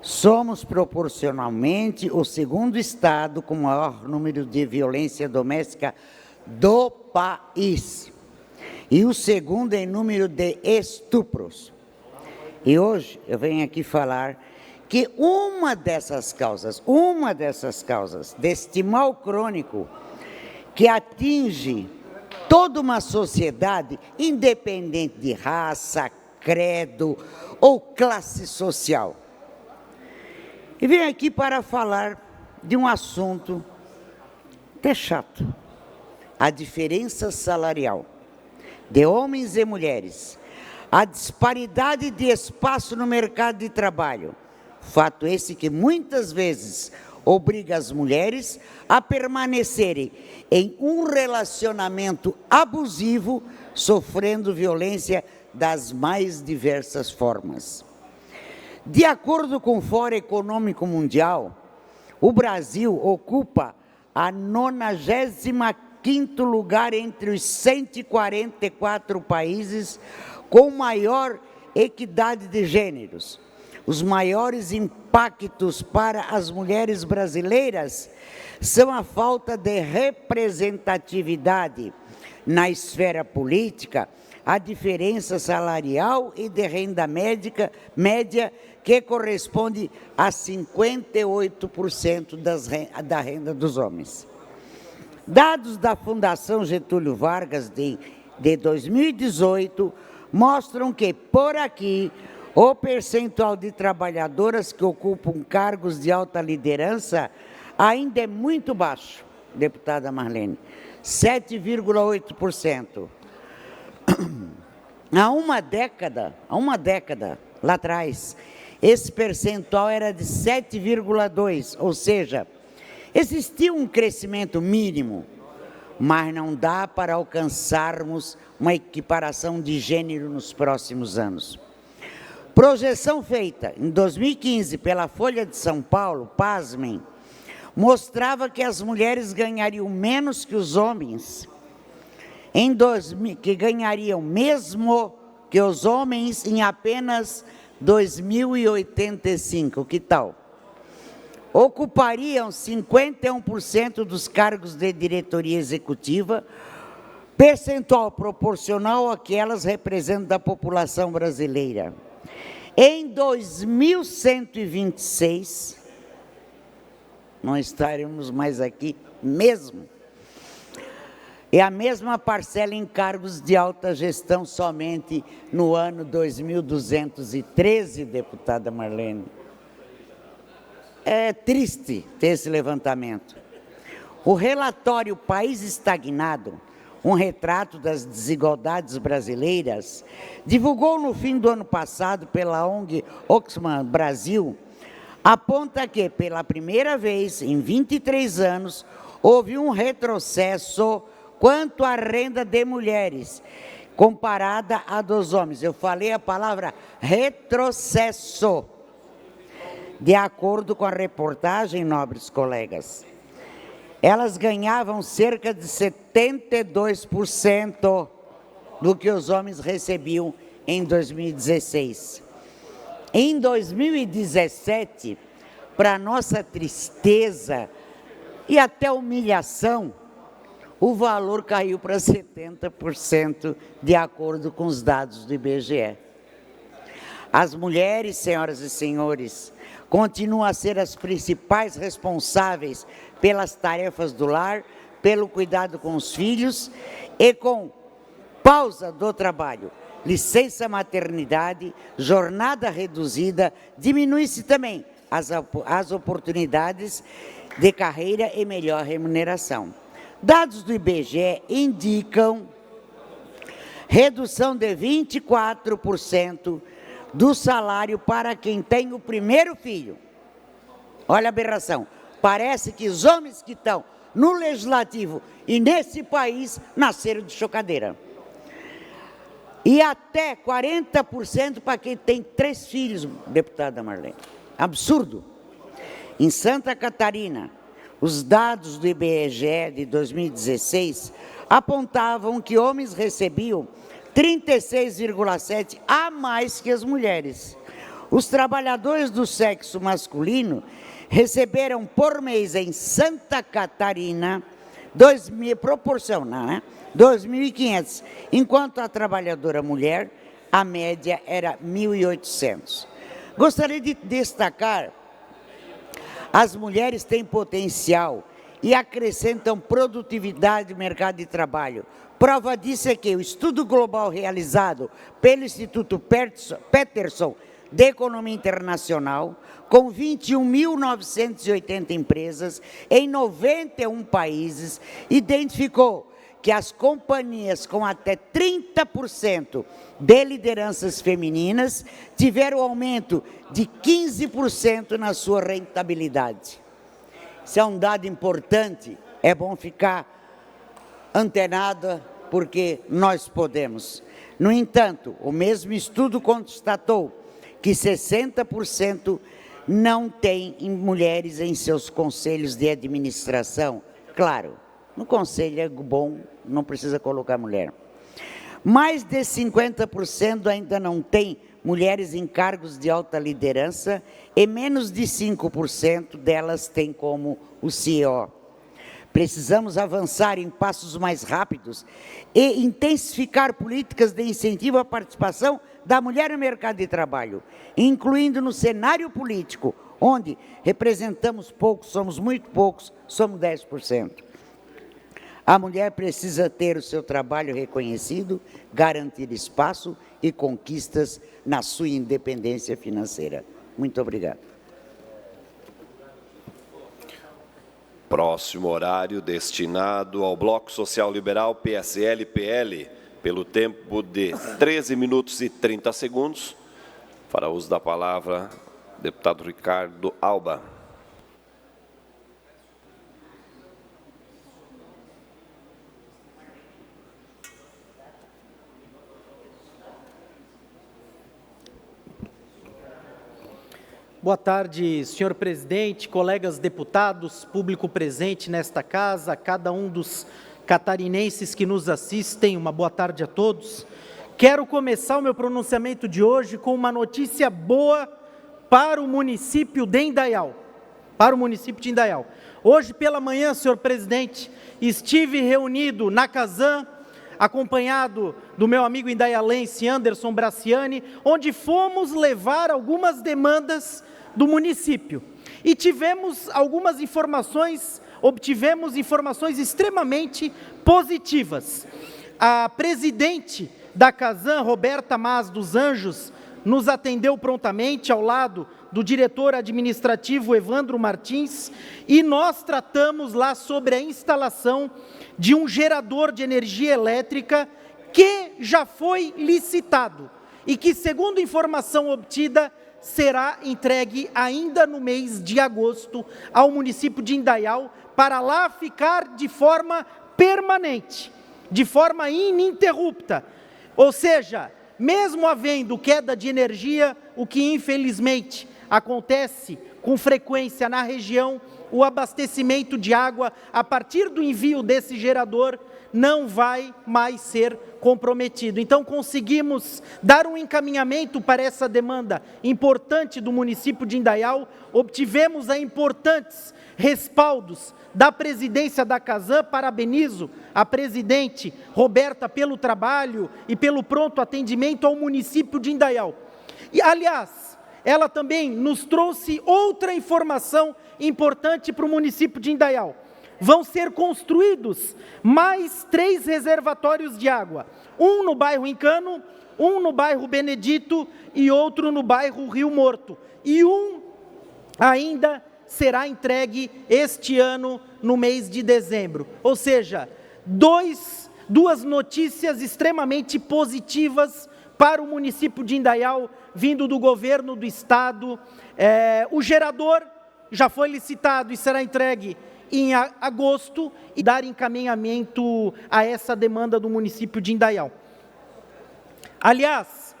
Somos proporcionalmente o segundo estado com maior número de violência doméstica do país. E o segundo em número de estupros. E hoje eu venho aqui falar que uma dessas causas deste mal crônico que atinge toda uma sociedade, independente de raça, credo ou classe social. E venho aqui para falar de um assunto até chato, a diferença salarial de homens e mulheres, a disparidade de espaço no mercado de trabalho. Fato esse que muitas vezes obriga as mulheres a permanecerem em um relacionamento abusivo, sofrendo violência das mais diversas formas. De acordo com o Fórum Econômico Mundial, o Brasil ocupa a 95º lugar entre os 144 países com maior equidade de gêneros. Os maiores impactos para as mulheres brasileiras são a falta de representatividade na esfera política, a diferença salarial e de renda média que corresponde a 58% da renda dos homens. Dados da Fundação Getúlio Vargas de 2018 mostram que, por aqui, o percentual de trabalhadoras que ocupam cargos de alta liderança ainda é muito baixo, deputada Marlene, 7,8%. Há uma década lá atrás, esse percentual era de 7,2%, ou seja, existia um crescimento mínimo, mas não dá para alcançarmos uma equiparação de gênero nos próximos anos. Projeção feita em 2015 pela Folha de São Paulo, pasmem, mostrava que as mulheres ganhariam menos que os homens, que ganhariam mesmo que os homens em apenas 2085, que tal? Ocupariam 51% dos cargos de diretoria executiva, percentual proporcional ao que elas representam da população brasileira. Em 2126, não estaremos mais aqui mesmo. É a mesma parcela em cargos de alta gestão somente no ano 2213, deputada Marlene. É triste ter esse levantamento. O relatório País Estagnado, um retrato das desigualdades brasileiras, divulgou no fim do ano passado pela ONG Oxfam Brasil, aponta que, pela primeira vez em 23 anos, houve um retrocesso quanto à renda de mulheres, comparada à dos homens. Eu falei a palavra retrocesso. De acordo com a reportagem, nobres colegas, elas ganhavam cerca de 72% do que os homens recebiam em 2016. Em 2017, para nossa tristeza e até humilhação, o valor caiu para 70%, de acordo com os dados do IBGE. As mulheres, senhoras e senhores, continuam a ser as principais responsáveis pelas tarefas do lar, pelo cuidado com os filhos e com pausa do trabalho, licença maternidade, jornada reduzida, diminui-se também as oportunidades de carreira e melhor remuneração. Dados do IBGE indicam redução de 24% do salário para quem tem o primeiro filho. Olha a aberração. Parece que os homens que estão no legislativo e nesse país nasceram de chocadeira. E até 40% para quem tem 3 filhos, deputada Marlene. Absurdo. Em Santa Catarina, os dados do IBGE de 2016 apontavam que homens recebiam 36,7% a mais que as mulheres. Os trabalhadores do sexo masculino receberam por mês em Santa Catarina, proporcional, né? 2.500, enquanto a trabalhadora mulher, a média era 1.800. Gostaria de destacar, as mulheres têm potencial e acrescentam produtividade no mercado de trabalho. Prova disso é que o estudo global realizado pelo Instituto Peterson de Economia Internacional, com 21.980 empresas em 91 países, identificou que as companhias com até 30% de lideranças femininas tiveram aumento de 15% na sua rentabilidade. Isso é um dado importante, é bom ficar antenada, porque nós podemos. No entanto, o mesmo estudo constatou que 60% não tem mulheres em seus conselhos de administração. Claro, no conselho é bom, não precisa colocar mulher. Mais de 50% ainda não tem mulheres em cargos de alta liderança e menos de 5% delas têm como o CEO. Precisamos avançar em passos mais rápidos e intensificar políticas de incentivo à participação da mulher no mercado de trabalho, incluindo no cenário político, onde representamos poucos, somos muito poucos, somos 10%. A mulher precisa ter o seu trabalho reconhecido, garantir espaço e conquistas na sua independência financeira. Muito obrigado. Próximo horário destinado ao Bloco Social Liberal PSL-PL, pelo tempo de 13 minutos e 30 segundos. Para uso da palavra, deputado Ricardo Alba. Boa tarde, senhor presidente, colegas deputados, público presente nesta casa, cada um dos catarinenses que nos assistem, uma boa tarde a todos. Quero começar o meu pronunciamento de hoje com uma notícia boa para o município de Indaial. Hoje pela manhã, senhor presidente, estive reunido na Casan, acompanhado do meu amigo indaialense Anderson Braciani, onde fomos levar algumas demandas do município. E obtivemos informações extremamente positivas. A presidente da Casan, Roberta Mas dos Anjos, nos atendeu prontamente ao lado do diretor administrativo Evandro Martins, e nós tratamos lá sobre a instalação de um gerador de energia elétrica que já foi licitado e que, segundo informação obtida, será entregue ainda no mês de agosto ao município de Indaial para lá ficar de forma permanente, de forma ininterrupta. Ou seja, mesmo havendo queda de energia, o que infelizmente acontece com frequência na região, o abastecimento de água a partir do envio desse gerador não vai mais ser comprometido. Então, conseguimos dar um encaminhamento para essa demanda importante do município de Indaial, obtivemos importantes respaldos da presidência da Casan. Parabenizo a presidente Roberta pelo trabalho e pelo pronto atendimento ao município de Indaial. E, aliás, ela também nos trouxe outra informação importante para o município de Indaial. Vão ser construídos mais 3 reservatórios de água, um no bairro Encano, um no bairro Benedito e outro no bairro Rio Morto. E um ainda será entregue este ano, no mês de dezembro. Ou seja, duas notícias extremamente positivas para o município de Indaial, vindo do governo do estado. O gerador já foi licitado e será entregue em agosto, e dar encaminhamento a essa demanda do município de Indaial. Aliás,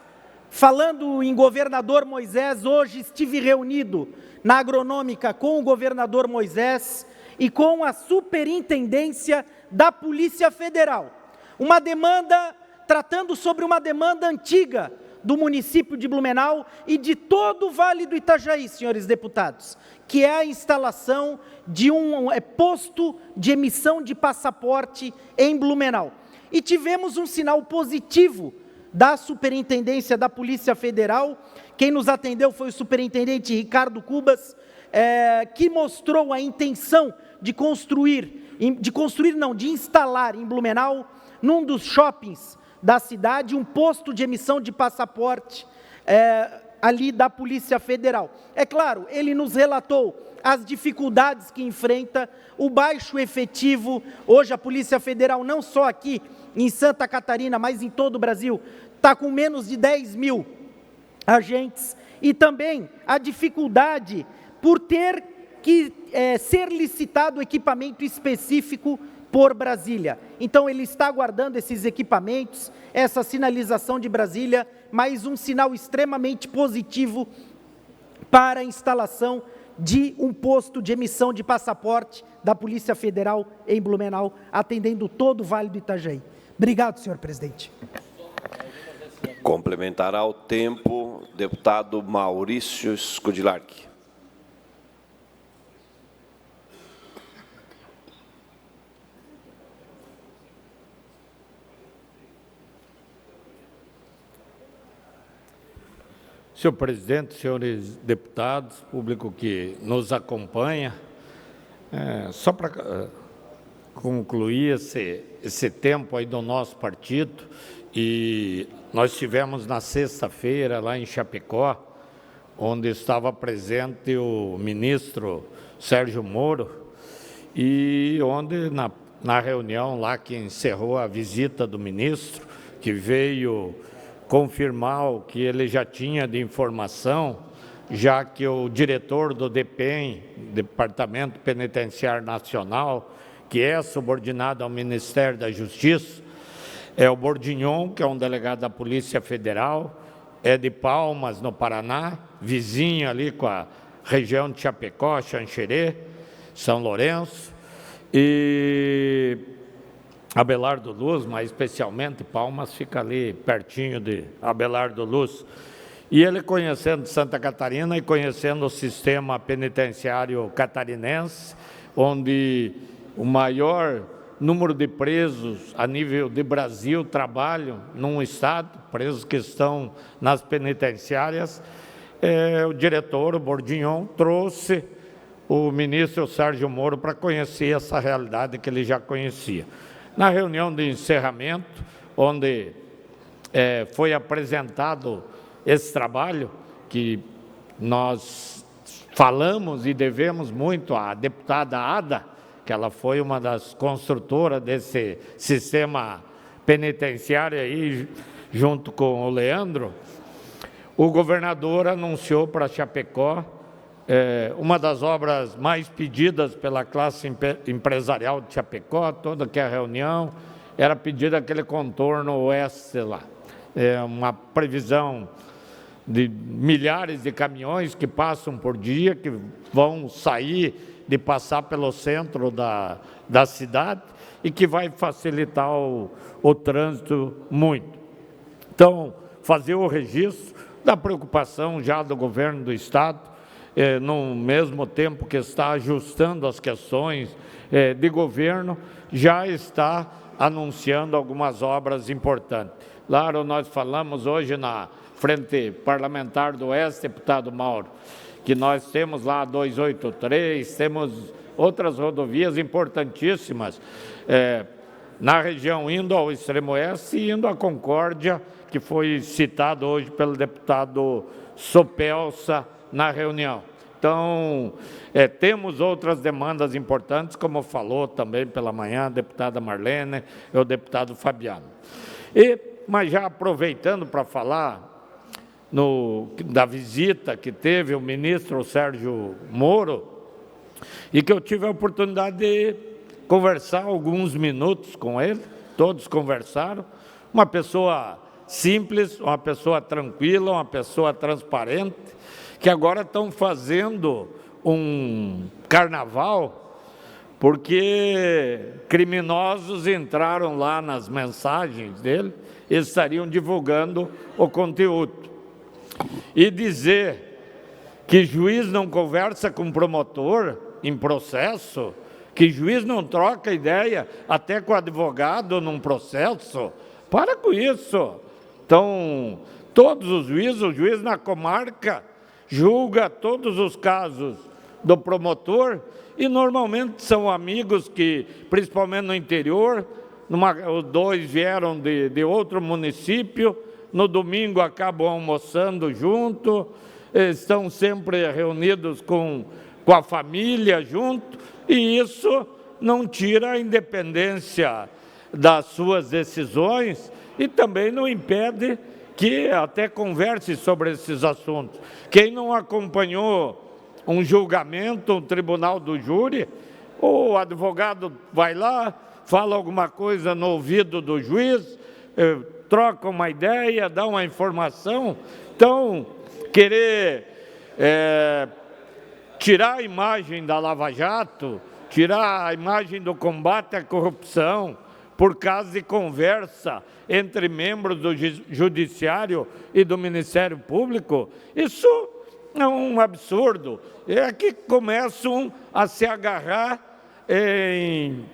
falando em governador Moisés, hoje estive reunido na agronômica com o governador Moisés e com a superintendência da Polícia Federal. Uma demanda, tratando sobre uma demanda antiga do município de Blumenau e de todo o Vale do Itajaí, senhores deputados, que é a instalação de um posto de emissão de passaporte em Blumenau. E tivemos um sinal positivo da Superintendência da Polícia Federal. Quem nos atendeu foi o superintendente Ricardo Cubas, que mostrou a intenção de instalar em Blumenau, num dos shoppings da cidade, um posto de emissão de passaporte ali da Polícia Federal. É claro, ele nos relatou as dificuldades que enfrenta, o baixo efetivo. Hoje a Polícia Federal, não só aqui em Santa Catarina, mas em todo o Brasil, está com menos de 10 mil agentes, e também a dificuldade por ter que ser licitado equipamento específico por Brasília. Então, ele está aguardando esses equipamentos, essa sinalização de Brasília, mais um sinal extremamente positivo para a instalação de um posto de emissão de passaporte da Polícia Federal em Blumenau, atendendo todo o Vale do Itajaí. Obrigado, senhor presidente. Complementará o tempo, deputado Maurício Skudilarki. Senhor presidente, senhores deputados, público que nos acompanha, só para concluir esse tempo aí do nosso partido, e nós tivemos na sexta-feira lá em Chapecó, onde estava presente o ministro Sérgio Moro, e onde na reunião lá que encerrou a visita do ministro, que veio confirmar o que ele já tinha de informação, já que o diretor do DPEM, Departamento Penitenciário Nacional, que é subordinado ao Ministério da Justiça, é o Bordignon, que é um delegado da Polícia Federal, é de Palmas, no Paraná, vizinho ali com a região de Chapecó, Xanxerê, São Lourenço, e Abelardo Luz, mas especialmente Palmas, fica ali pertinho de Abelardo Luz. E ele, conhecendo Santa Catarina e conhecendo o sistema penitenciário catarinense, onde o maior número de presos a nível de Brasil trabalham num estado, presos que estão nas penitenciárias, o diretor, o Bordignon, trouxe o ministro Sérgio Moro para conhecer essa realidade que ele já conhecia. Na reunião de encerramento, onde foi apresentado esse trabalho, que nós falamos e devemos muito à deputada Ada, que ela foi uma das construtoras desse sistema penitenciário aí, junto com o Leandro, o governador anunciou para Chapecó uma das obras mais pedidas pela classe empresarial de Chapecó, toda que é a reunião, era pedida aquele contorno oeste lá. É uma previsão de milhares de caminhões que passam por dia, que vão sair de passar pelo centro da cidade e que vai facilitar o trânsito muito. Então, fazer o registro da preocupação já do governo do Estado, no mesmo tempo que está ajustando as questões de governo, já está anunciando algumas obras importantes. Claro, nós falamos hoje na Frente Parlamentar do Oeste, deputado Mauro, que nós temos lá a 283, temos outras rodovias importantíssimas na região, indo ao extremo oeste e indo à Concórdia, que foi citado hoje pelo deputado Sopelsa na reunião. Então, temos outras demandas importantes, como falou também pela manhã a deputada Marlene e o deputado Fabiano. Mas já aproveitando para falar da visita que teve o ministro Sérgio Moro, e que eu tive a oportunidade de conversar alguns minutos com ele, todos conversaram, uma pessoa simples, uma pessoa tranquila, uma pessoa transparente, que agora estão fazendo um carnaval, porque criminosos entraram lá nas mensagens dele, e estariam divulgando o conteúdo. E dizer que juiz não conversa com promotor em processo, que juiz não troca ideia até com advogado num processo, para com isso. Então, todos os juízes, o juiz na comarca julga todos os casos do promotor e normalmente são amigos que, principalmente no interior, os dois vieram de outro município, no domingo acabam almoçando junto, estão sempre reunidos com a família junto, e isso não tira a independência das suas decisões e também não impede que até converse sobre esses assuntos. Quem não acompanhou um julgamento, um tribunal do júri, o advogado vai lá, fala alguma coisa no ouvido do juiz, troca uma ideia, dá uma informação. Então, querer tirar a imagem da Lava Jato, tirar a imagem do combate à corrupção, por causa de conversa entre membros do Judiciário e do Ministério Público, isso é um absurdo. É que começam a se agarrar em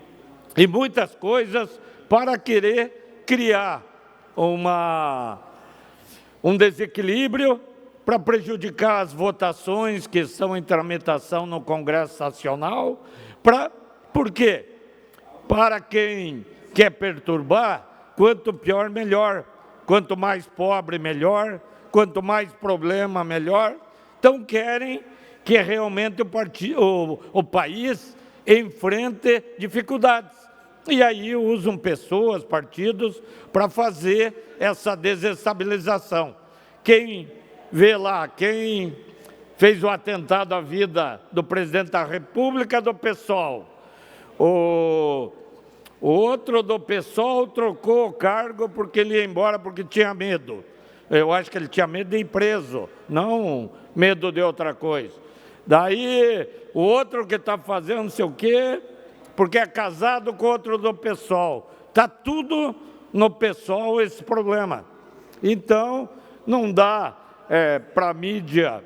muitas coisas para querer criar um desequilíbrio para prejudicar as votações que estão em tramitação no Congresso Nacional. Por quê? Para quem quer perturbar, quanto pior, melhor. Quanto mais pobre, melhor. Quanto mais problema, melhor. Então, querem que realmente o país enfrente dificuldades. E aí usam pessoas, partidos, para fazer essa desestabilização. Quem vê lá, quem fez o atentado à vida do presidente da República, do PSOL. O outro do PSOL trocou o cargo porque ele ia embora porque tinha medo. Eu acho que ele tinha medo de ir preso, não medo de outra coisa. Daí, o outro que está fazendo não sei o quê, porque é casado com outro do PSOL. Está tudo no PSOL esse problema. Então, não dá para a mídia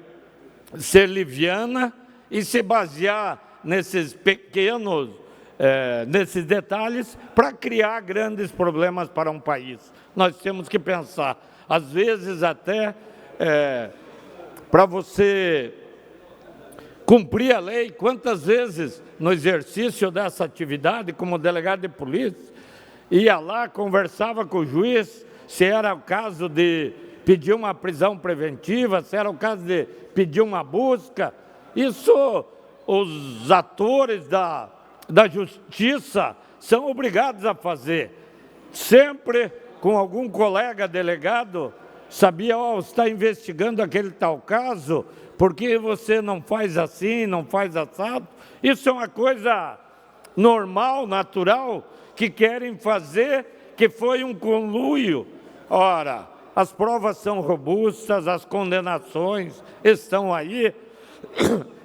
ser liviana e se basear nesses pequenos, nesses detalhes, para criar grandes problemas para um país. Nós temos que pensar, às vezes até para você cumprir a lei, quantas vezes no exercício dessa atividade, como delegado de polícia, ia lá, conversava com o juiz, se era o caso de pedir uma prisão preventiva, se era o caso de pedir uma busca. Isso os atores da justiça são obrigados a fazer. Sempre com algum colega delegado, sabia, está investigando aquele tal caso, por que você não faz assim, não faz assado? Isso é uma coisa normal, natural, que querem fazer, que foi um conluio. Ora, as provas são robustas, as condenações estão aí.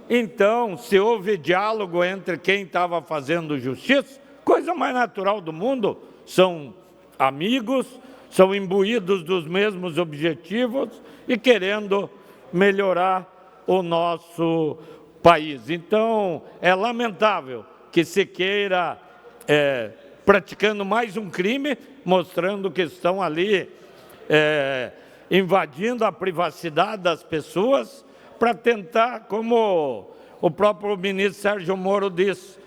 Então, se houve diálogo entre quem estava fazendo justiça, coisa mais natural do mundo, são amigos, são imbuídos dos mesmos objetivos e querendo melhorar o nosso país. Então, é lamentável que se queira, praticando mais um crime, mostrando que estão ali invadindo a privacidade das pessoas para tentar, como o próprio ministro Sérgio Moro disse,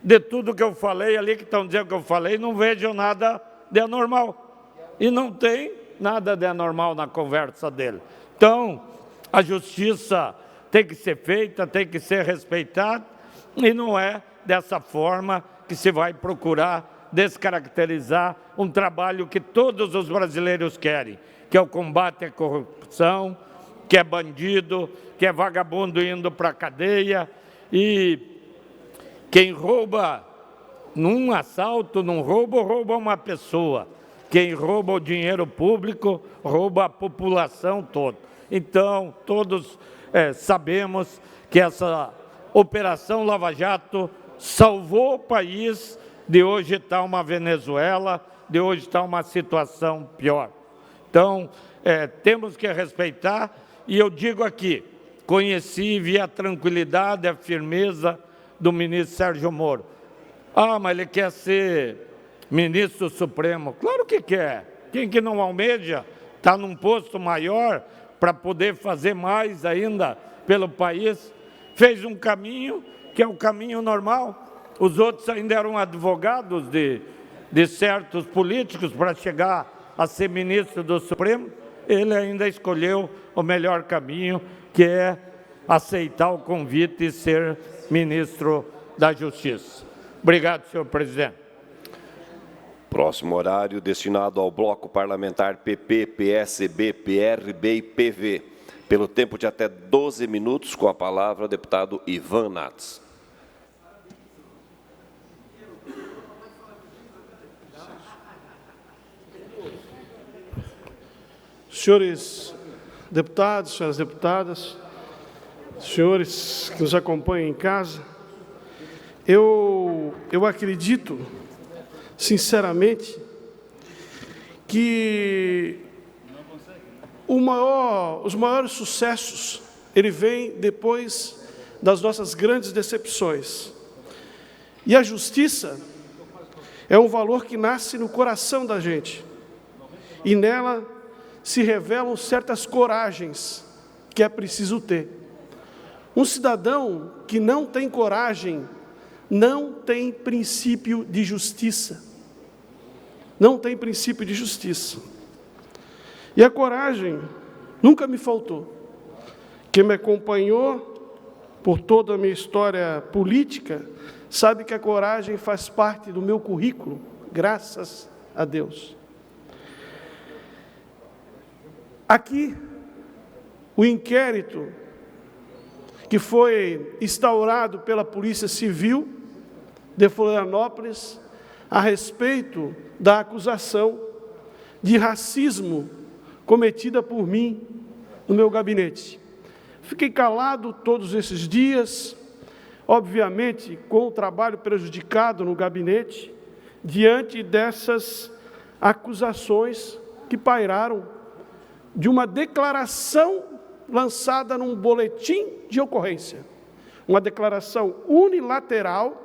de tudo que eu falei ali, que estão dizendo que eu falei, não vejo nada de anormal. E não tem nada de anormal na conversa dele. Então, a justiça tem que ser feita, tem que ser respeitada, e não é dessa forma que se vai procurar descaracterizar um trabalho que todos os brasileiros querem, que é o combate à corrupção, que é bandido, que é vagabundo indo para a cadeia, e quem rouba num assalto, num roubo, rouba uma pessoa. Quem rouba o dinheiro público, rouba a população toda. Então, todos sabemos que essa Operação Lava Jato salvou o país de hoje estar uma Venezuela, de hoje estar uma situação pior. Então, temos que respeitar, e eu digo aqui, conheci e vi a tranquilidade, a firmeza do ministro Sérgio Moro. Ah, mas ele quer ser ministro supremo. Claro que quer. Quem que não almeja está num posto maior para poder fazer mais ainda pelo país. Fez um caminho que é o caminho normal. Os outros ainda eram advogados de certos políticos para chegar a ser ministro do Supremo. Ele ainda escolheu o melhor caminho, que é aceitar o convite e ser ministro da Justiça. Obrigado, senhor presidente. Próximo horário destinado ao bloco parlamentar PP, PSB, PRB e PV. Pelo tempo de até 12 minutos, com a palavra o deputado Ivan Nats. Senhores deputados, senhoras deputadas, senhores que nos acompanham em casa, eu acredito, sinceramente, que os maiores sucessos, ele vem depois das nossas grandes decepções. E a justiça é um valor que nasce no coração da gente. E nela se revelam certas coragens que é preciso ter. Um cidadão que não tem coragem não tem princípio de justiça. Não tem princípio de justiça. E a coragem nunca me faltou. Quem me acompanhou por toda a minha história política sabe que a coragem faz parte do meu currículo, graças a Deus. Aqui, o inquérito que foi instaurado pela Polícia Civil de Florianópolis a respeito da acusação de racismo cometida por mim no meu gabinete. Fiquei calado todos esses dias, obviamente com o trabalho prejudicado no gabinete, diante dessas acusações que pairaram de uma declaração lançada num boletim de ocorrência. Uma declaração unilateral,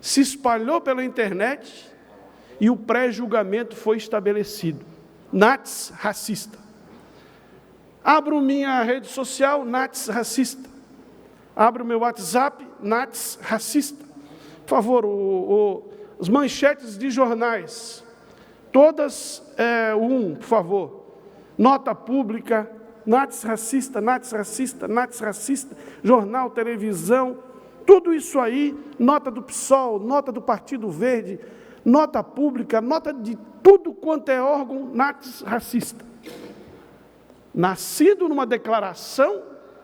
se espalhou pela internet e o pré-julgamento foi estabelecido. Nats racista. Abro minha rede social, Nats racista. Abro meu WhatsApp, Nats racista. Por favor, as manchetes de jornais, todas, por favor. Nota pública, Nats racista, Nats racista, Nats racista, jornal, televisão, tudo isso aí, nota do PSOL, nota do Partido Verde, nota pública, nota de tudo quanto é órgão, Nats racista. nascido numa declaração,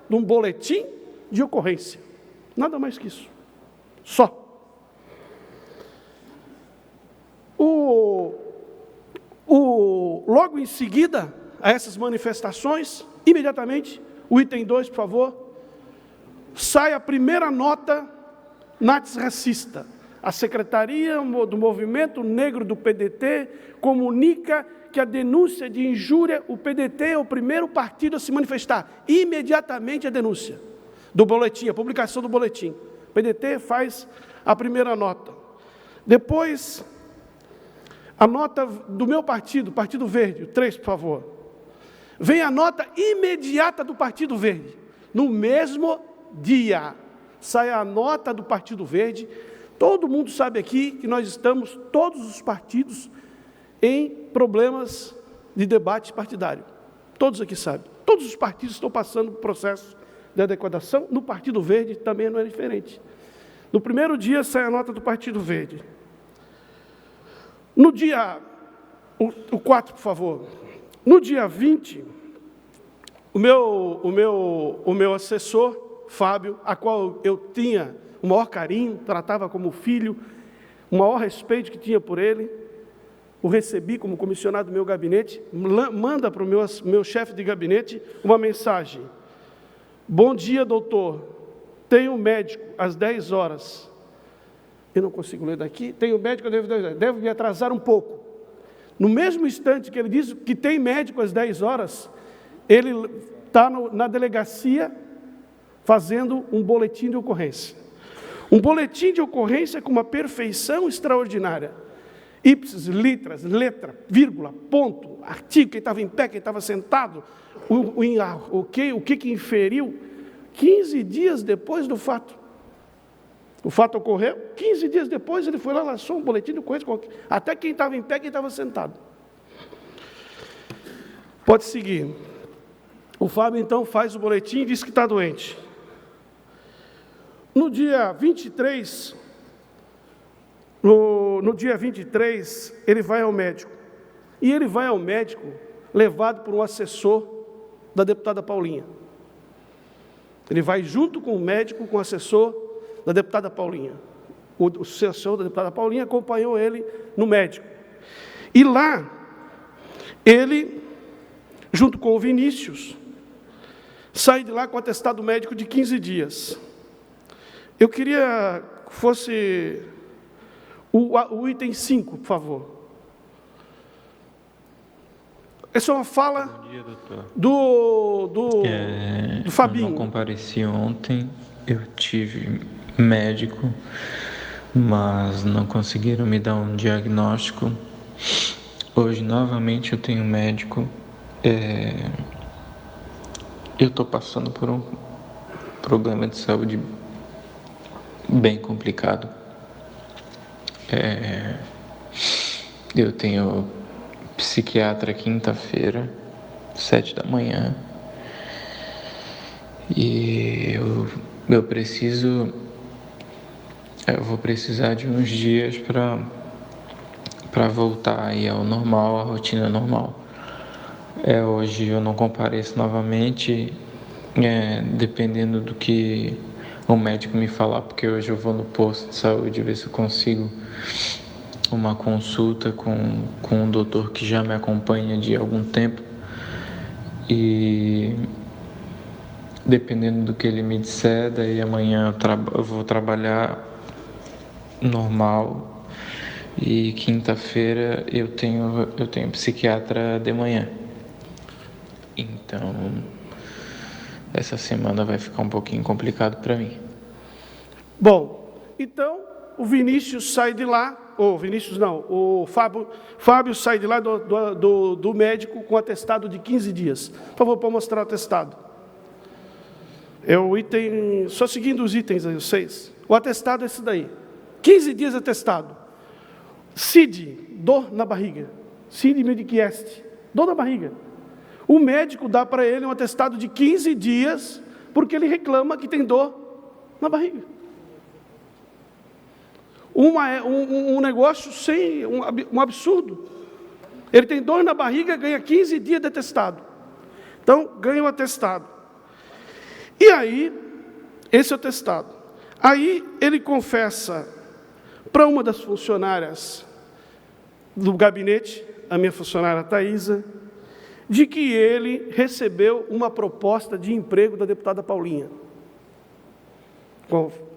num boletim de ocorrência. Nada mais que isso. Só. Logo em seguida a essas manifestações, imediatamente, o item 2, por favor, sai a primeira nota antirracista. A Secretaria do Movimento Negro do PDT comunica que a denúncia de injúria, o PDT é o primeiro partido a se manifestar. Imediatamente a denúncia do boletim, a publicação do boletim. O PDT faz a primeira nota. Depois, a nota do meu partido, Partido Verde, 3, por favor. Vem a nota imediata do Partido Verde. No mesmo dia, sai a nota do Partido Verde. Todo mundo sabe aqui que nós estamos, todos os partidos, em problemas de debate partidário. Todos aqui sabem. Todos os partidos estão passando por processo de adequação. No Partido Verde também não é diferente. No primeiro dia sai a nota do Partido Verde. No dia, o 4, por favor. No dia 20, o meu assessor, Fábio, a qual eu tinha o maior carinho, tratava como filho, o maior respeito que tinha por ele, o recebi como comissionado do meu gabinete, manda para o meu chefe de gabinete uma mensagem. Bom dia, doutor. Tenho um médico às 10 horas. Eu não consigo ler daqui. Tenho médico às 10 horas. Devo me atrasar um pouco. No mesmo instante que ele diz que tem médico às 10 horas, ele está na delegacia fazendo um boletim de ocorrência. Um boletim de ocorrência com uma perfeição extraordinária. Ipsis, litras, letra, vírgula, ponto, artigo, quem estava em pé, quem estava sentado, o que inferiu, 15 dias depois do fato. O fato ocorreu, 15 dias depois ele foi lá, lançou um boletim de ocorrência, até quem estava em pé, quem estava sentado. Pode seguir. O Fábio, então, faz o boletim e diz que está doente. No dia 23, ele vai ao médico. E ele vai ao médico levado por um assessor da deputada Paulinha. Ele vai junto com o médico, com o assessor da deputada Paulinha. O assessor da deputada Paulinha acompanhou ele no médico. E lá, ele, junto com o Vinícius, sai de lá com atestado médico de 15 dias. Eu queria que fosse o item 5, por favor. Essa é uma fala Bom dia, doutor. do Fabinho. Eu não compareci ontem, eu tive médico, mas não conseguiram me dar um diagnóstico. Hoje, novamente, eu tenho médico. Eu estou passando por um problema de saúde bem complicado. Eu tenho psiquiatra quinta-feira, 7 da manhã, e eu vou precisar de uns dias para voltar aí ao normal, à rotina normal. Hoje eu não compareço novamente, dependendo do que o médico me falar, porque hoje eu vou no posto de saúde ver se eu consigo uma consulta com um doutor que já me acompanha de algum tempo, e dependendo do que ele me disser, daí amanhã eu vou trabalhar normal, e quinta-feira eu tenho psiquiatra de manhã. Então, essa semana vai ficar um pouquinho complicado para mim. Bom, então, o Vinícius sai de lá, o Fábio sai de lá do médico com atestado de 15 dias. Por favor, para mostrar o atestado. É o item, só seguindo os itens aí, os 6. O atestado é esse daí. 15 dias atestado. CID, dor na barriga. CID Mediquieste, dor na barriga. O médico dá para ele um atestado de 15 dias, porque ele reclama que tem dor na barriga. Um negócio um absurdo. Ele tem dor na barriga, ganha 15 dias de atestado. Então, ganha o atestado. E aí, esse é o atestado. Aí, ele confessa para uma das funcionárias do gabinete, a minha funcionária Thaisa, de que ele recebeu uma proposta de emprego da deputada Paulinha.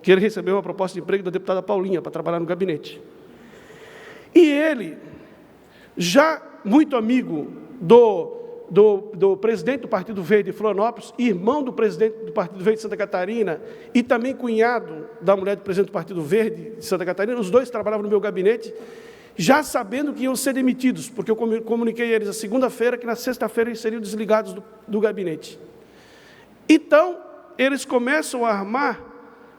Que ele recebeu uma proposta de emprego da deputada Paulinha para trabalhar no gabinete. E ele, já muito amigo do presidente do Partido Verde de Florianópolis, irmão do presidente do Partido Verde de Santa Catarina, e também cunhado da mulher do presidente do Partido Verde de Santa Catarina, os dois trabalhavam no meu gabinete, já sabendo que iam ser demitidos, porque eu comuniquei a eles na segunda-feira, que na sexta-feira eles seriam desligados do gabinete. Então, eles começam a armar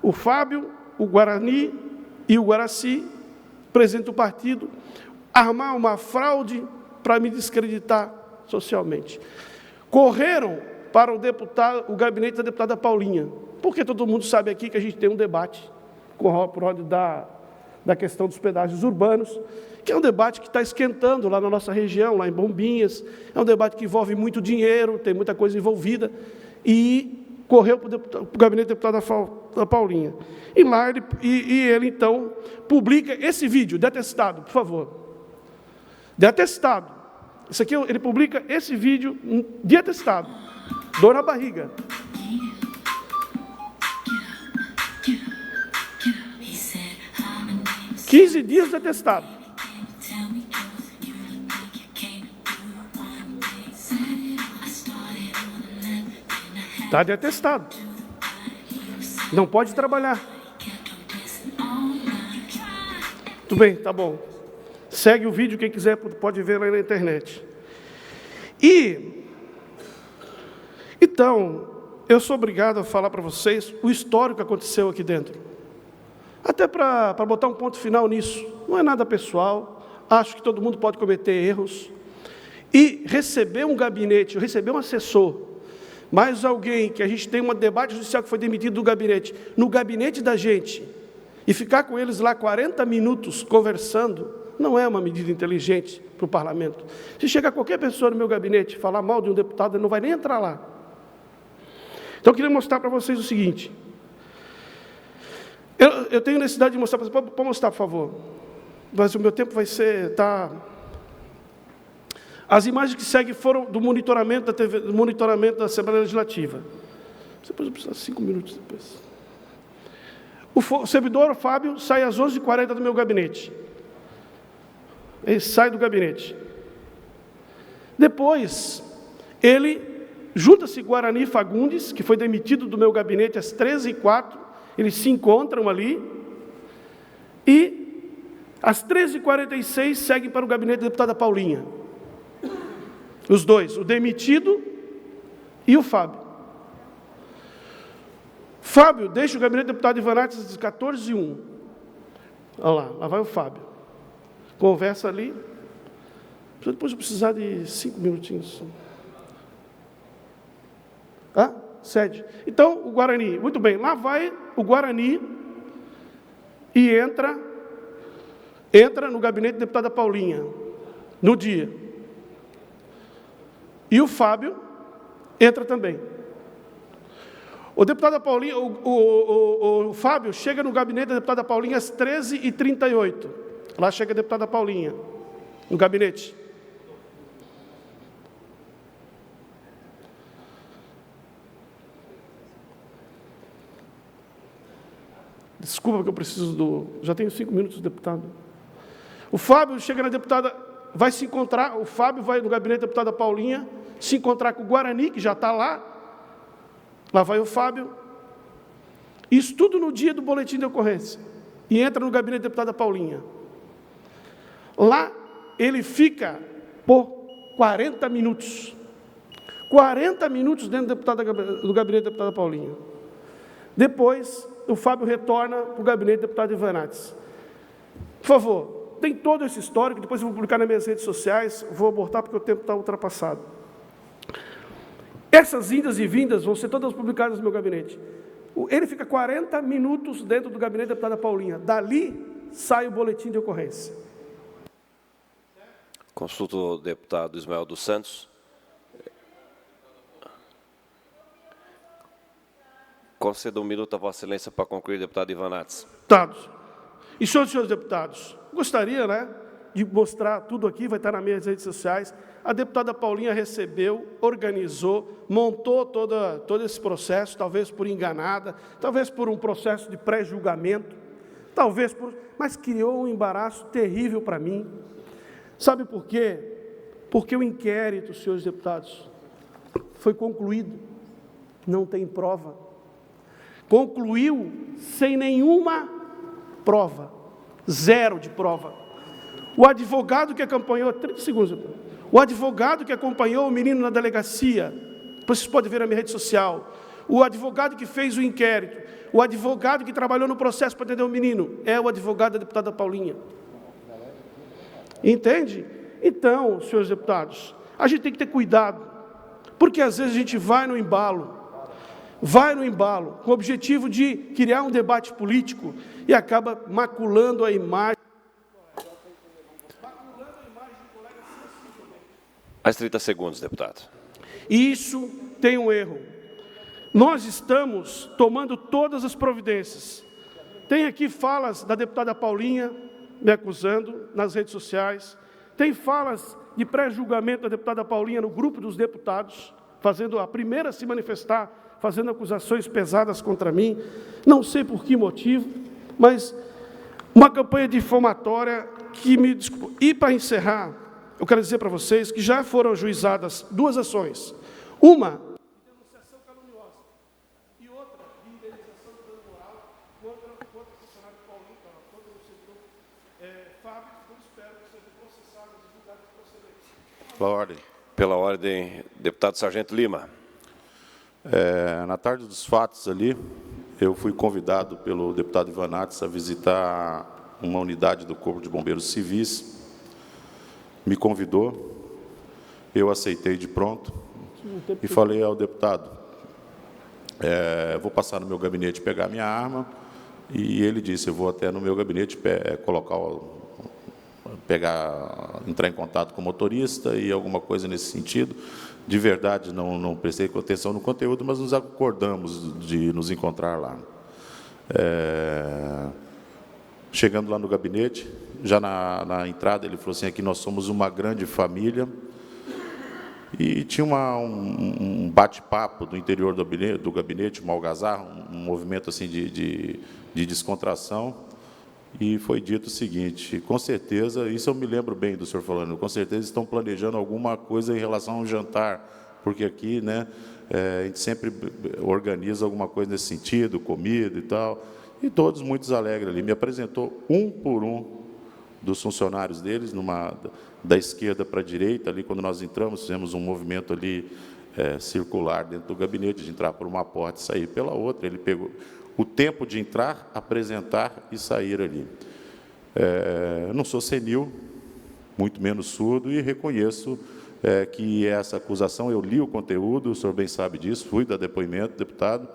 o Fábio, o Guarani e o Guaraci, presidente do partido, armar uma fraude para me descreditar socialmente. Correram para o gabinete da deputada Paulinha, porque todo mundo sabe aqui que a gente tem um debate com o próprio da questão dos pedágios urbanos, que é um debate que está esquentando lá na nossa região, lá em Bombinhas, é um debate que envolve muito dinheiro, tem muita coisa envolvida, e correu para o gabinete da deputada Paulinha. E lá ele, então, publica esse vídeo de atestado, por favor. De atestado. Isso aqui, ele publica esse vídeo de atestado. Dor na barriga. "15 dias de atestado. Está de atestado. Não pode trabalhar. Tudo bem, tá bom. Segue o vídeo, quem quiser pode ver lá na internet. Então, eu sou obrigado a falar para vocês o histórico que aconteceu aqui dentro. Até para botar um ponto final nisso. Não é nada pessoal, acho que todo mundo pode cometer erros. E receber um gabinete, receber um assessor, mais alguém que a gente tem um debate judicial que foi demitido do gabinete, no gabinete da gente, e ficar com eles lá 40 minutos conversando, não é uma medida inteligente para o parlamento. Se chegar qualquer pessoa no meu gabinete e falar mal de um deputado, ele não vai nem entrar lá. Então, eu queria mostrar para vocês o seguinte. Eu tenho necessidade de mostrar, pode mostrar, por favor. Mas o meu tempo vai ser... As imagens que seguem foram do monitoramento da TV, do monitoramento da Assembleia Legislativa. Depois eu preciso de 5 minutos depois. O servidor Fábio sai às 11h40 do meu gabinete. Ele sai do gabinete. Depois, ele junta-se Guarani Fagundes, que foi demitido do meu gabinete às 13h04, eles se encontram ali, e às 13h46 seguem para o gabinete da deputada Paulinha. Os dois, o demitido e o Fábio. Fábio deixa o gabinete do deputado Ivanates às 14h01. Olha lá vai o Fábio. Conversa ali. Depois eu precisar de 5 minutinhos. Cede. Então, o Guarani, muito bem, lá vai o Guarani e entra no gabinete da deputada Paulinha, no dia. E o Fábio entra também. O deputado Paulinha, o Fábio chega no gabinete da deputada Paulinha às 13h38. Lá chega a deputada Paulinha, no gabinete. Desculpa que eu preciso já tenho 5 minutos, deputado. O Fábio chega na deputada, vai se encontrar, o Fábio vai no gabinete da deputada Paulinha, se encontrar com o Guarani, que já está lá. Lá vai o Fábio. Isso tudo no dia do boletim de ocorrência. E entra no gabinete da deputada Paulinha. Lá ele fica por 40 minutos. 40 minutos dentro do gabinete da deputada Paulinha. Depois, o Fábio retorna para o gabinete do deputado Ivanates. Por favor, tem todo esse histórico, depois eu vou publicar nas minhas redes sociais, vou abortar porque o tempo está ultrapassado. Essas indas e vindas vão ser todas publicadas no meu gabinete. Ele fica 40 minutos dentro do gabinete da deputada Paulinha. Dali sai o boletim de ocorrência. Consulta o deputado Ismael dos Santos. Conceda 1 minuto a Vossa Excelência para concluir, deputado Ivan Nats. Deputados, e senhores deputados, gostaria, de mostrar tudo aqui, vai estar nas minhas redes sociais. A deputada Paulinha recebeu, organizou, montou todo esse processo, talvez por enganada, talvez por um processo de pré-julgamento, mas criou um embaraço terrível para mim. Sabe por quê? Porque o inquérito, senhores deputados, foi concluído, não tem prova. Concluiu sem nenhuma prova, zero de prova. O advogado que acompanhou, 30 segundos, o advogado que acompanhou o menino na delegacia, vocês podem ver na minha rede social, o advogado que fez o inquérito, o advogado que trabalhou no processo para atender o menino, é o advogado da deputada Paulinha. Entende? Então, senhores deputados, a gente tem que ter cuidado, porque às vezes a gente vai no embalo, com o objetivo de criar um debate político e acaba maculando a imagem. Mais 30 segundos, deputado. E isso tem um erro. Nós estamos tomando todas as providências. Tem aqui falas da deputada Paulinha me acusando nas redes sociais. Tem falas de pré-julgamento da deputada Paulinha no grupo dos deputados, fazendo a primeira a se manifestar, fazendo acusações pesadas contra mim. Não sei por que motivo, mas uma campanha difamatória que me desculpa. E para encerrar, eu quero dizer para vocês que já foram ajuizadas 2 ações. Uma, de denunciação caluniosa, e outra, de indenização de dano moral contra o funcionário Paulinho, contra o servidor Fábio, que eu espero que seja processado e julgado procedente. Pela ordem, deputado Sargento Lima. Na tarde dos fatos ali, eu fui convidado pelo deputado Ivan Nats a visitar uma unidade do Corpo de Bombeiros Civis. Me convidou, eu aceitei de pronto e falei ao deputado, vou passar no meu gabinete pegar minha arma, e ele disse, eu vou até no meu gabinete entrar em contato com o motorista e alguma coisa nesse sentido. De verdade, não prestei atenção no conteúdo, mas nos acordamos de nos encontrar lá. Chegando lá no gabinete, já na entrada, ele falou assim, aqui nós somos uma grande família, e tinha um bate-papo do interior do gabinete, uma algazarra, um movimento assim de descontração, e foi dito o seguinte, com certeza, isso eu me lembro bem do senhor falando, com certeza estão planejando alguma coisa em relação ao jantar, porque aqui, a gente sempre organiza alguma coisa nesse sentido, comida e tal, e todos muito alegres ali. Me apresentou um por um dos funcionários deles, da esquerda para a direita, ali quando nós entramos, fizemos um movimento ali circular dentro do gabinete, de entrar por uma porta e sair pela outra. Ele pegou o tempo de entrar, apresentar e sair ali. Não sou senil, muito menos surdo, e reconheço que essa acusação, eu li o conteúdo, o senhor bem sabe disso, fui dar depoimento, deputado,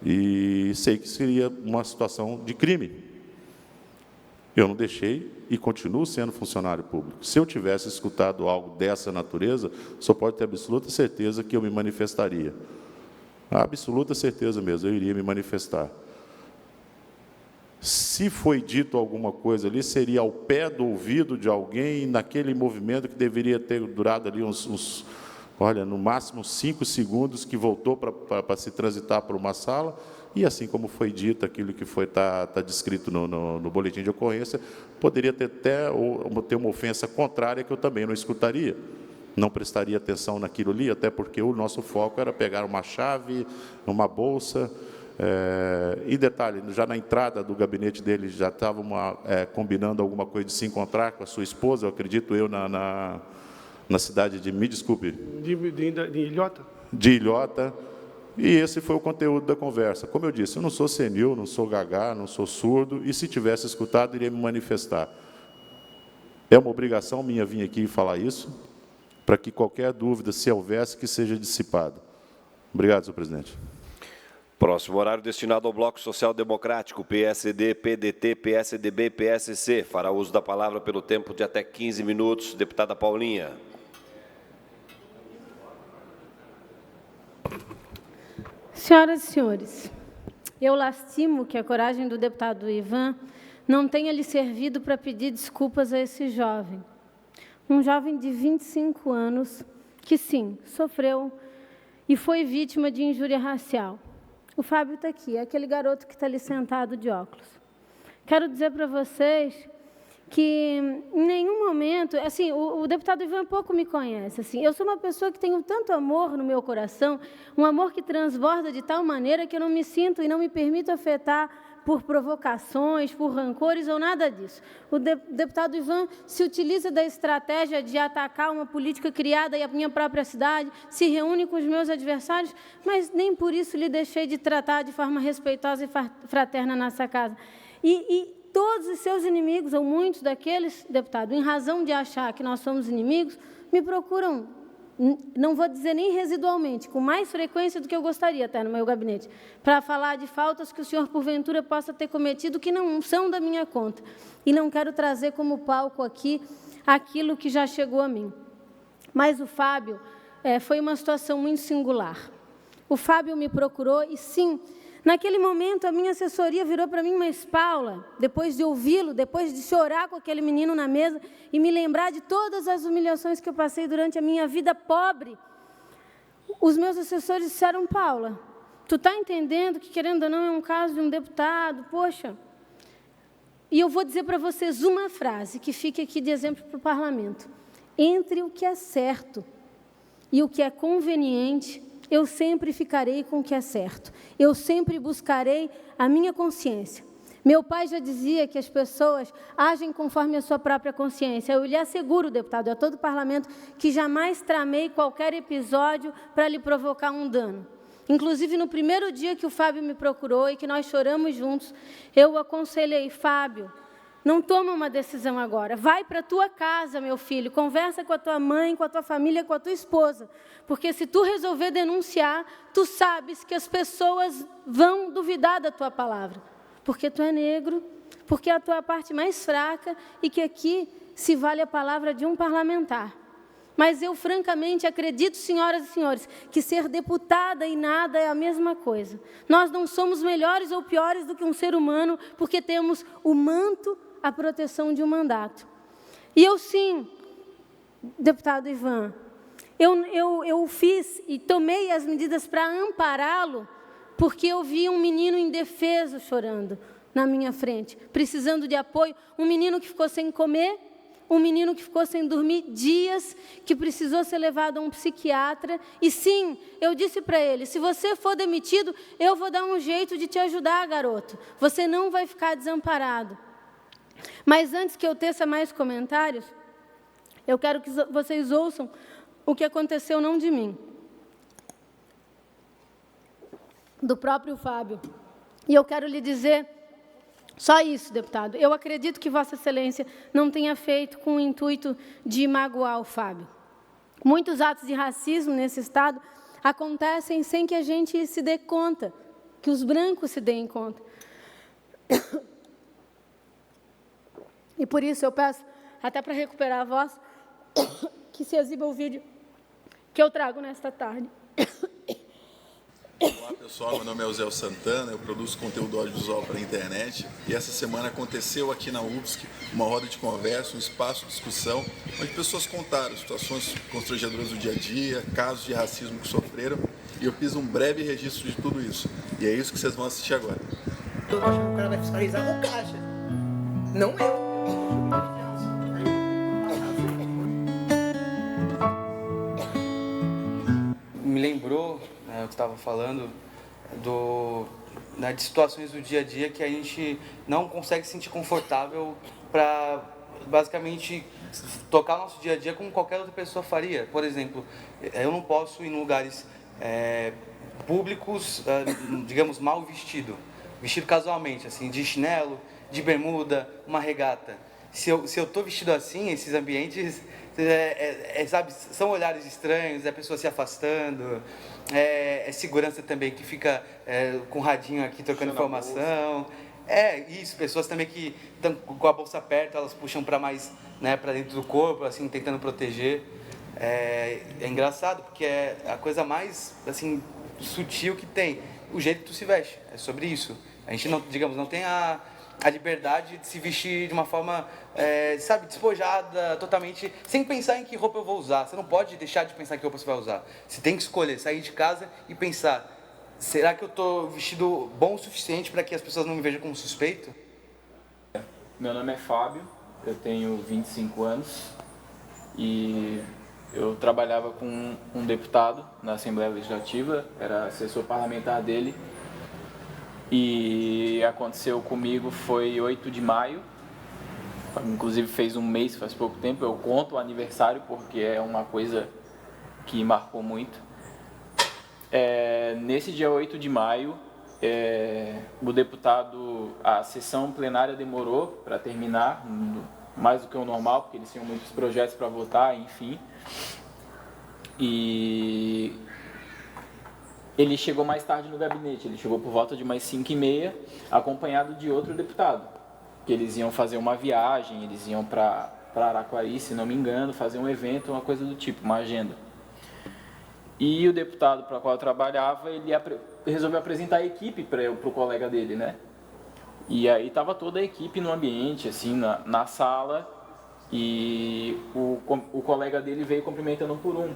e sei que seria uma situação de crime. Eu não deixei e continuo sendo funcionário público. Se eu tivesse escutado algo dessa natureza, só pode ter absoluta certeza que eu me manifestaria. A absoluta certeza mesmo, eu iria me manifestar. Se foi dito alguma coisa ali, seria ao pé do ouvido de alguém, naquele movimento que deveria ter durado ali olha, no máximo 5 segundos, que voltou para se transitar por uma sala, e assim como foi dito, aquilo que está descrito no boletim de ocorrência, poderia ter ter uma ofensa contrária que eu também não escutaria. Não prestaria atenção naquilo ali, até porque o nosso foco era pegar uma chave, uma bolsa. E detalhe, já na entrada do gabinete dele, já estavam combinando alguma coisa de se encontrar com a sua esposa, eu acredito na cidade de, me desculpe... De Ilhota? De Ilhota, e esse foi o conteúdo da conversa. Como eu disse, eu não sou senil, não sou gagá, não sou surdo, e se tivesse escutado, iria me manifestar. É uma obrigação minha vir aqui e falar isso, para que qualquer dúvida, se houvesse, que seja dissipada. Obrigado, senhor presidente. Próximo horário destinado ao Bloco Social Democrático, PSD, PDT, PSDB e PSC. Fará uso da palavra pelo tempo de até 15 minutos. Deputada Paulinha. Senhoras e senhores, eu lastimo que a coragem do deputado Ivan não tenha lhe servido para pedir desculpas a esse jovem. Um jovem de 25 anos que, sim, sofreu e foi vítima de injúria racial. O Fábio está aqui, é aquele garoto que está ali sentado de óculos. Quero dizer para vocês que em nenhum momento, assim, o deputado Ivan pouco me conhece, assim, eu sou uma pessoa que tenho tanto amor no meu coração, um amor que transborda de tal maneira que eu não me sinto e não me permito afetar por provocações, por rancores ou nada disso. O deputado Ivan se utiliza da estratégia de atacar uma política criada em minha própria cidade, se reúne com os meus adversários, mas nem por isso lhe deixei de tratar de forma respeitosa e fraterna nessa casa. E todos os seus inimigos, ou muitos daqueles, deputado, em razão de achar que nós somos inimigos, me procuram, não vou dizer nem residualmente, com mais frequência do que eu gostaria até no meu gabinete, para falar de faltas que o senhor, porventura, possa ter cometido que não são da minha conta. E não quero trazer como palco aqui aquilo que já chegou a mim. Mas o Fábio foi uma situação muito singular. O Fábio me procurou e, sim, naquele momento, a minha assessoria virou para mim, mas, Paula, depois de ouvi-lo, depois de chorar com aquele menino na mesa e me lembrar de todas as humilhações que eu passei durante a minha vida pobre, os meus assessores disseram, Paula, tu está entendendo que, querendo ou não, é um caso de um deputado, poxa. E eu vou dizer para vocês uma frase que fique aqui de exemplo para o parlamento. Entre o que é certo e o que é conveniente, eu sempre ficarei com o que é certo. Eu sempre buscarei a minha consciência. Meu pai já dizia que as pessoas agem conforme a sua própria consciência. Eu lhe asseguro, deputado, a todo o parlamento, que jamais tramei qualquer episódio para lhe provocar um dano. Inclusive, no primeiro dia que o Fábio me procurou e que nós choramos juntos, eu o aconselhei, Fábio, não toma uma decisão agora. Vai para a tua casa, meu filho, conversa com a tua mãe, com a tua família, com a tua esposa. Porque se tu resolver denunciar, tu sabes que as pessoas vão duvidar da tua palavra. Porque tu é negro, porque é a tua parte mais fraca e que aqui se vale a palavra de um parlamentar. Mas eu, francamente, acredito, senhoras e senhores, que ser deputada e nada é a mesma coisa. Nós não somos melhores ou piores do que um ser humano porque temos o manto, a proteção de um mandato. E eu, sim, deputado Ivan, eu fiz e tomei as medidas para ampará-lo, porque eu vi um menino indefeso chorando na minha frente, precisando de apoio, um menino que ficou sem comer, um menino que ficou sem dormir dias, que precisou ser levado a um psiquiatra. E sim, eu disse para ele, se você for demitido, eu vou dar um jeito de te ajudar, garoto. Você não vai ficar desamparado. Mas antes que eu teça mais comentários, eu quero que vocês ouçam o que aconteceu não de mim, do próprio Fábio. E eu quero lhe dizer só isso, deputado. Eu acredito que Vossa Excelência não tenha feito com o intuito de magoar o Fábio. Muitos atos de racismo nesse Estado acontecem sem que a gente se dê conta, que os brancos se deem conta. E por isso eu peço, até para recuperar a voz, que se exiba o vídeo que eu trago nesta tarde. Olá pessoal, meu nome é Zé Santana, eu produzo conteúdo audiovisual para a internet e essa semana aconteceu aqui na UFSC uma roda de conversa, um espaço de discussão, onde pessoas contaram situações constrangedoras do dia a dia, casos de racismo que sofreram e eu fiz um breve registro de tudo isso. E é isso que vocês vão assistir agora. Eu acho que o cara vai fiscalizar o caixa, não eu. Me lembrou, eu estava falando, de situações do dia a dia que a gente não consegue se sentir confortável para, basicamente, tocar o nosso dia a dia como qualquer outra pessoa faria. Por exemplo, eu não posso ir em lugares públicos, digamos, mal vestido casualmente, assim, de chinelo, de bermuda, uma regata. Se eu estou vestido assim, esses ambientes, sabe, são olhares estranhos, a pessoa se afastando, segurança também que fica com o radinho aqui trocando informação. Isso, pessoas também que estão com a bolsa perto, elas puxam para mais, né, para dentro do corpo, assim, tentando proteger. É engraçado, porque é a coisa mais, assim, sutil que tem. o jeito que tu se veste. É sobre isso. A gente não, digamos, não tem a liberdade de se vestir de uma forma, sabe, despojada, totalmente, sem pensar em que roupa eu vou usar. Você não pode deixar de pensar que roupa você vai usar. Você tem que escolher, sair de casa e pensar, será que eu estou vestido bom o suficiente para que as pessoas não me vejam como suspeito? Meu nome é Fábio, eu tenho 25 anos e eu trabalhava com um deputado na Assembleia Legislativa, era assessor parlamentar dele. E aconteceu comigo foi 8 de maio, inclusive fez um mês, faz pouco tempo. Eu conto o aniversário porque é uma coisa que marcou muito. Nesse dia 8 de maio, o deputado, a sessão plenária demorou para terminar, mais do que o normal, porque eles tinham muitos projetos para votar, enfim. E ele chegou mais tarde no gabinete, ele chegou por volta de umas 5h30, acompanhado de outro deputado, que eles iam fazer uma viagem, eles iam para Araquari, se não me engano, fazer um evento, uma coisa do tipo, uma agenda. E o deputado para o qual eu trabalhava, ele resolveu apresentar a equipe para o colega dele, né? E aí estava toda a equipe no ambiente, assim, na sala, e o colega dele veio cumprimentando um por um.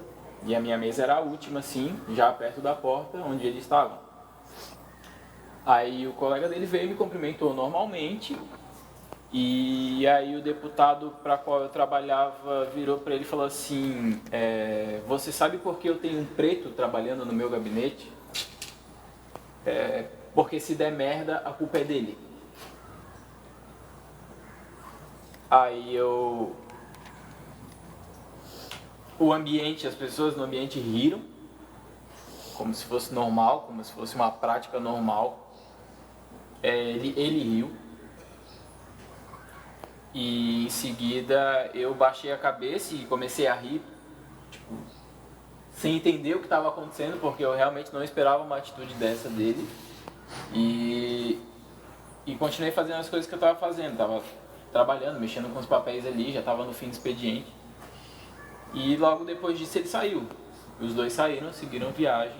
E a minha mesa era a última, assim, já perto da porta onde eles estavam. Aí o colega dele veio e me cumprimentou normalmente, e aí o deputado para qual eu trabalhava virou para ele e falou assim, você sabe por que eu tenho um preto trabalhando no meu gabinete? Porque se der merda, a culpa é dele. Aí o ambiente, as pessoas no ambiente riram, como se fosse normal, como se fosse uma prática normal. Ele riu. E em seguida eu baixei a cabeça e comecei a rir, tipo, sem entender o que estava acontecendo, porque eu realmente não esperava uma atitude dessa dele. E continuei fazendo as coisas que eu estava fazendo, estava trabalhando, mexendo com os papéis ali, já estava no fim do expediente. E logo depois disso ele saiu. Os dois saíram, seguiram viagem.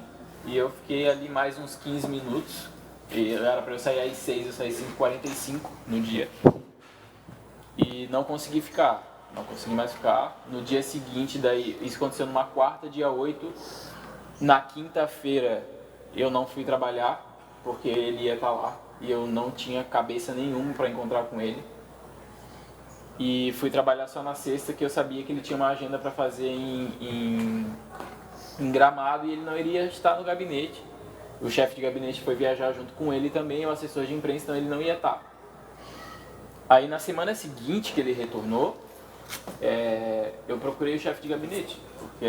E eu fiquei ali mais uns 15 minutos. E era para eu sair às 6, eu saí às 5h45 no dia. E não consegui mais ficar. No dia seguinte, daí, isso aconteceu numa quarta, dia 8. Na quinta-feira eu não fui trabalhar, porque ele ia estar lá. E eu não tinha cabeça nenhuma para encontrar com ele. E fui trabalhar só na sexta, que eu sabia que ele tinha uma agenda para fazer em Gramado e ele não iria estar no gabinete. O chefe de gabinete foi viajar junto com ele também, o assessor de imprensa, então ele não ia estar. Aí na semana seguinte que ele retornou, eu procurei o chefe de gabinete, porque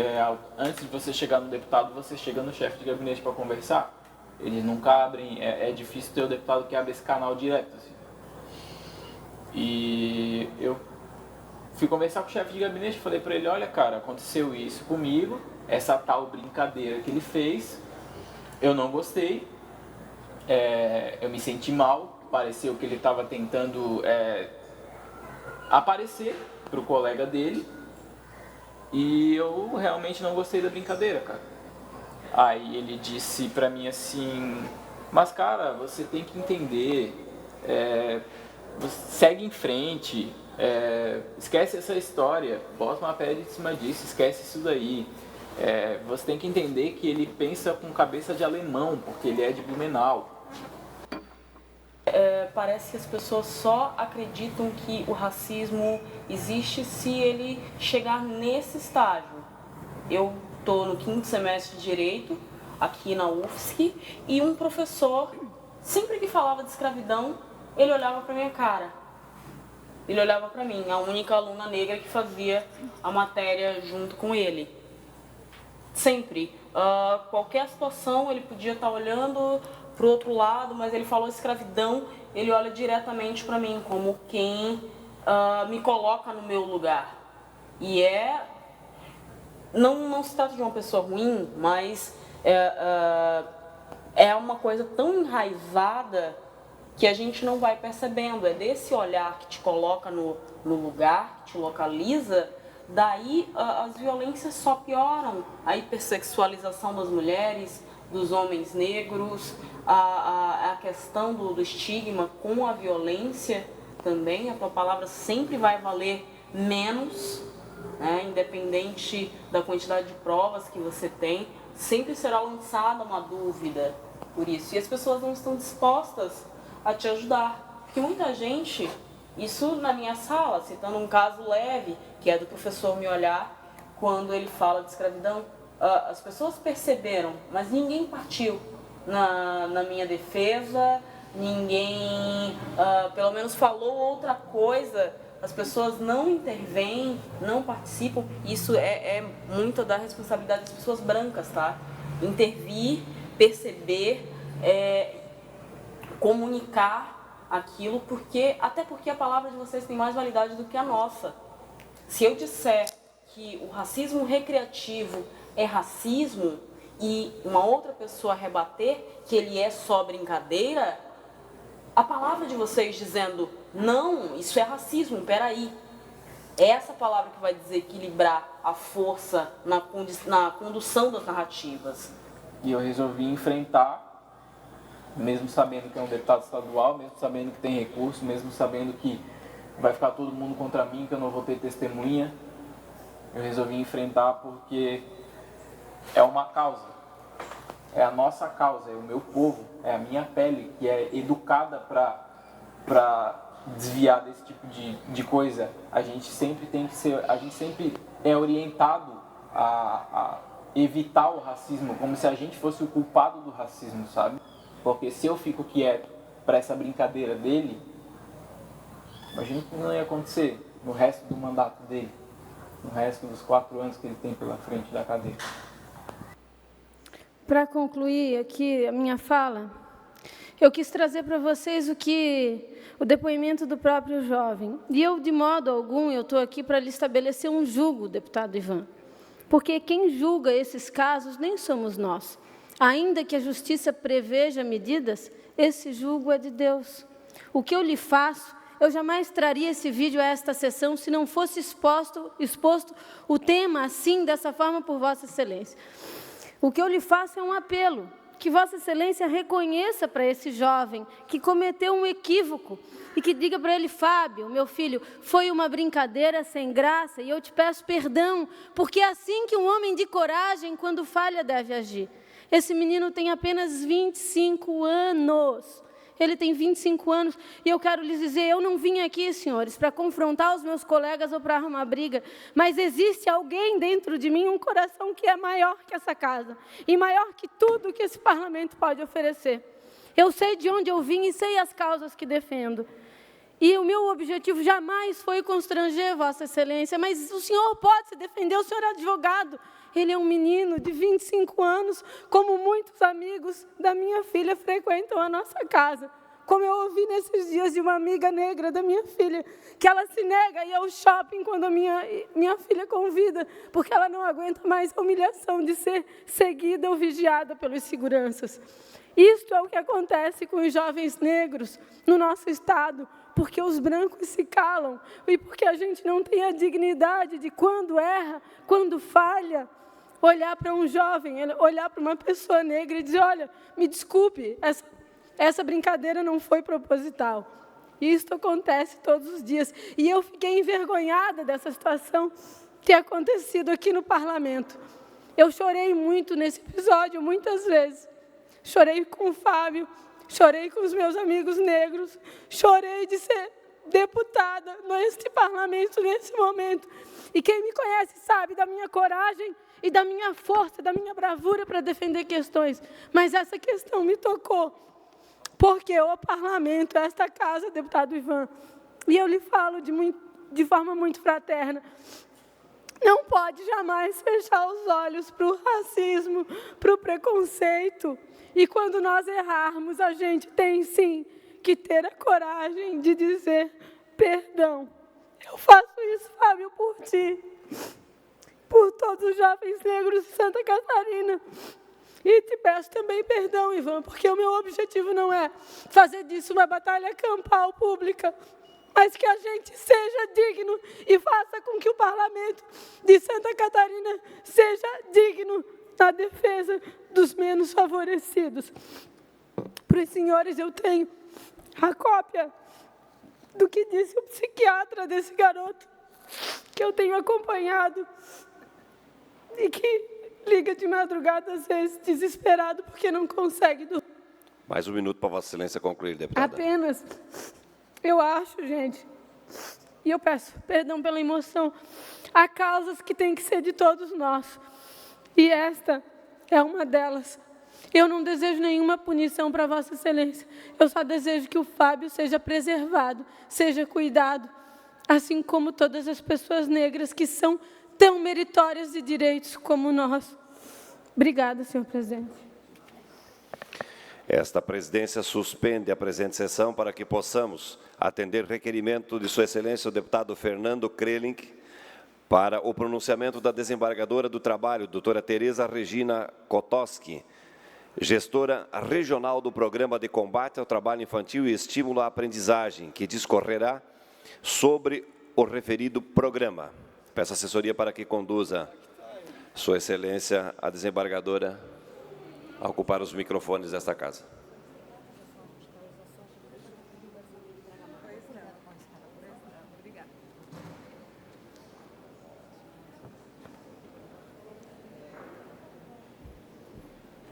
antes de você chegar no deputado, você chega no chefe de gabinete para conversar. Eles nunca abrem, é difícil ter o deputado que abre esse canal direto, assim. E eu fui conversar com o chefe de gabinete e falei para ele, olha cara, aconteceu isso comigo, essa tal brincadeira que ele fez, eu não gostei, eu me senti mal, pareceu que ele estava tentando aparecer para o colega dele e eu realmente não gostei da brincadeira, cara. Aí ele disse para mim assim, mas cara, você tem que entender, segue em frente, esquece essa história, bota uma pedra em cima disso, esquece isso daí. Você tem que entender que ele pensa com cabeça de alemão, porque ele é de Blumenau. Parece que as pessoas só acreditam que o racismo existe se ele chegar nesse estágio. Eu estou no 5º semestre de Direito, aqui na UFSC, e um professor, sempre que falava de escravidão, ele olhava para minha cara. Ele olhava para mim, a única aluna negra que fazia a matéria junto com ele. Sempre. Qualquer situação, ele podia estar olhando para o outro lado, mas ele falou escravidão, ele olha diretamente para mim, como quem me coloca no meu lugar. E não se trata de uma pessoa ruim, mas é uma coisa tão enraizada que a gente não vai percebendo. É desse olhar que te coloca no lugar, que te localiza, daí as violências só pioram. A hipersexualização das mulheres, dos homens negros, a questão do estigma com a violência também. A tua palavra sempre vai valer menos, né? Independente da quantidade de provas que você tem, sempre será lançada uma dúvida por isso. E as pessoas não estão dispostas a te ajudar. Porque muita gente, isso na minha sala, citando um caso leve, que é do professor Me Olhar, quando ele fala de escravidão, as pessoas perceberam, mas ninguém partiu na minha defesa, ninguém, pelo menos, falou outra coisa. As pessoas não intervêm, não participam. Isso é muito da responsabilidade das pessoas brancas, tá? Intervir, perceber, comunicar aquilo, até porque a palavra de vocês tem mais validade do que a nossa. Se eu disser que o racismo recreativo é racismo e uma outra pessoa rebater que ele é só brincadeira, a palavra de vocês dizendo, não, isso é racismo, peraí. É essa palavra que vai desequilibrar a força na condução das narrativas. E eu resolvi enfrentar, mesmo sabendo que é um deputado estadual, mesmo sabendo que tem recurso, mesmo sabendo que vai ficar todo mundo contra mim, que eu não vou ter testemunha. Eu resolvi enfrentar porque é uma causa. É a nossa causa, é o meu povo, é a minha pele que é educada para desviar desse tipo de coisa. A gente sempre é orientado a evitar o racismo, como se a gente fosse o culpado do racismo, sabe? Porque se eu fico quieto para essa brincadeira dele, imagina o que não ia acontecer no resto do mandato dele, no resto dos 4 anos que ele tem pela frente da cadeira. Para concluir aqui a minha fala, eu quis trazer para vocês o depoimento do próprio jovem. E eu, de modo algum, eu estou aqui para lhe estabelecer um julgo, deputado Ivan. Porque quem julga esses casos nem somos nós. Ainda que a justiça preveja medidas, esse julgo é de Deus. O que eu lhe faço, eu jamais traria esse vídeo a esta sessão se não fosse exposto o tema assim, dessa forma, por Vossa Excelência. O que eu lhe faço é um apelo, que Vossa Excelência reconheça para esse jovem que cometeu um equívoco e que diga para ele, Fábio, meu filho, foi uma brincadeira sem graça e eu te peço perdão, porque é assim que um homem de coragem, quando falha, deve agir. Esse menino tem apenas 25 anos. Ele tem 25 anos e eu quero lhes dizer, eu não vim aqui, senhores, para confrontar os meus colegas ou para arrumar briga, mas existe alguém dentro de mim, um coração que é maior que essa casa e maior que tudo que esse parlamento pode oferecer. Eu sei de onde eu vim e sei as causas que defendo. E o meu objetivo jamais foi constranger Vossa Excelência, mas o senhor pode se defender, o senhor é advogado. Ele é um menino de 25 anos, como muitos amigos da minha filha frequentam a nossa casa. Como eu ouvi nesses dias de uma amiga negra da minha filha, que ela se nega a ir ao shopping quando a minha filha convida, porque ela não aguenta mais a humilhação de ser seguida ou vigiada pelos seguranças. Isto é o que acontece com os jovens negros no nosso estado, porque os brancos se calam e porque a gente não tem a dignidade de, quando erra, quando falha, olhar para um jovem, olhar para uma pessoa negra e dizer, olha, me desculpe, essa brincadeira não foi proposital. Isso acontece todos os dias. E eu fiquei envergonhada dessa situação ter acontecido aqui no parlamento. Eu chorei muito nesse episódio, muitas vezes. Chorei com o Fábio, chorei com os meus amigos negros, chorei de ser deputada neste parlamento, nesse momento. E quem me conhece sabe da minha coragem e da minha força, da minha bravura para defender questões. Mas essa questão me tocou, porque o parlamento, esta casa, deputado Ivan, e eu lhe falo de forma muito fraterna, não pode jamais fechar os olhos para o racismo, para o preconceito. E quando nós errarmos, a gente tem, sim, que ter a coragem de dizer perdão. Eu faço isso, Fábio, por ti, por todos os jovens negros de Santa Catarina. E te peço também perdão, Ivan, porque o meu objetivo não é fazer disso uma batalha campal pública, mas que a gente seja digno e faça com que o parlamento de Santa Catarina seja digno na defesa dos menos favorecidos. Para os senhores, eu tenho a cópia do que disse o psiquiatra desse garoto, que eu tenho acompanhado e que liga de madrugada, às vezes, desesperado, porque não consegue dormir. Mais um minuto para Vossa Excelência concluir, deputada. Apenas, eu acho, gente, e eu peço perdão pela emoção, há causas que têm que ser de todos nós, e esta é uma delas. Eu não desejo nenhuma punição para Vossa Excelência, eu só desejo que o Fábio seja preservado, seja cuidado, assim como todas as pessoas negras que são tão meritórias de direitos como nós. Obrigada, senhor presidente. Esta presidência suspende a presente sessão para que possamos atender requerimento de Sua Excelência o deputado Fernando Krelink para o pronunciamento da desembargadora do Trabalho, doutora Tereza Regina Kotoski, gestora regional do Programa de Combate ao Trabalho Infantil e Estímulo à Aprendizagem, que discorrerá sobre o referido programa. Peço assessoria para que conduza Sua Excelência, a desembargadora, a ocupar os microfones desta casa.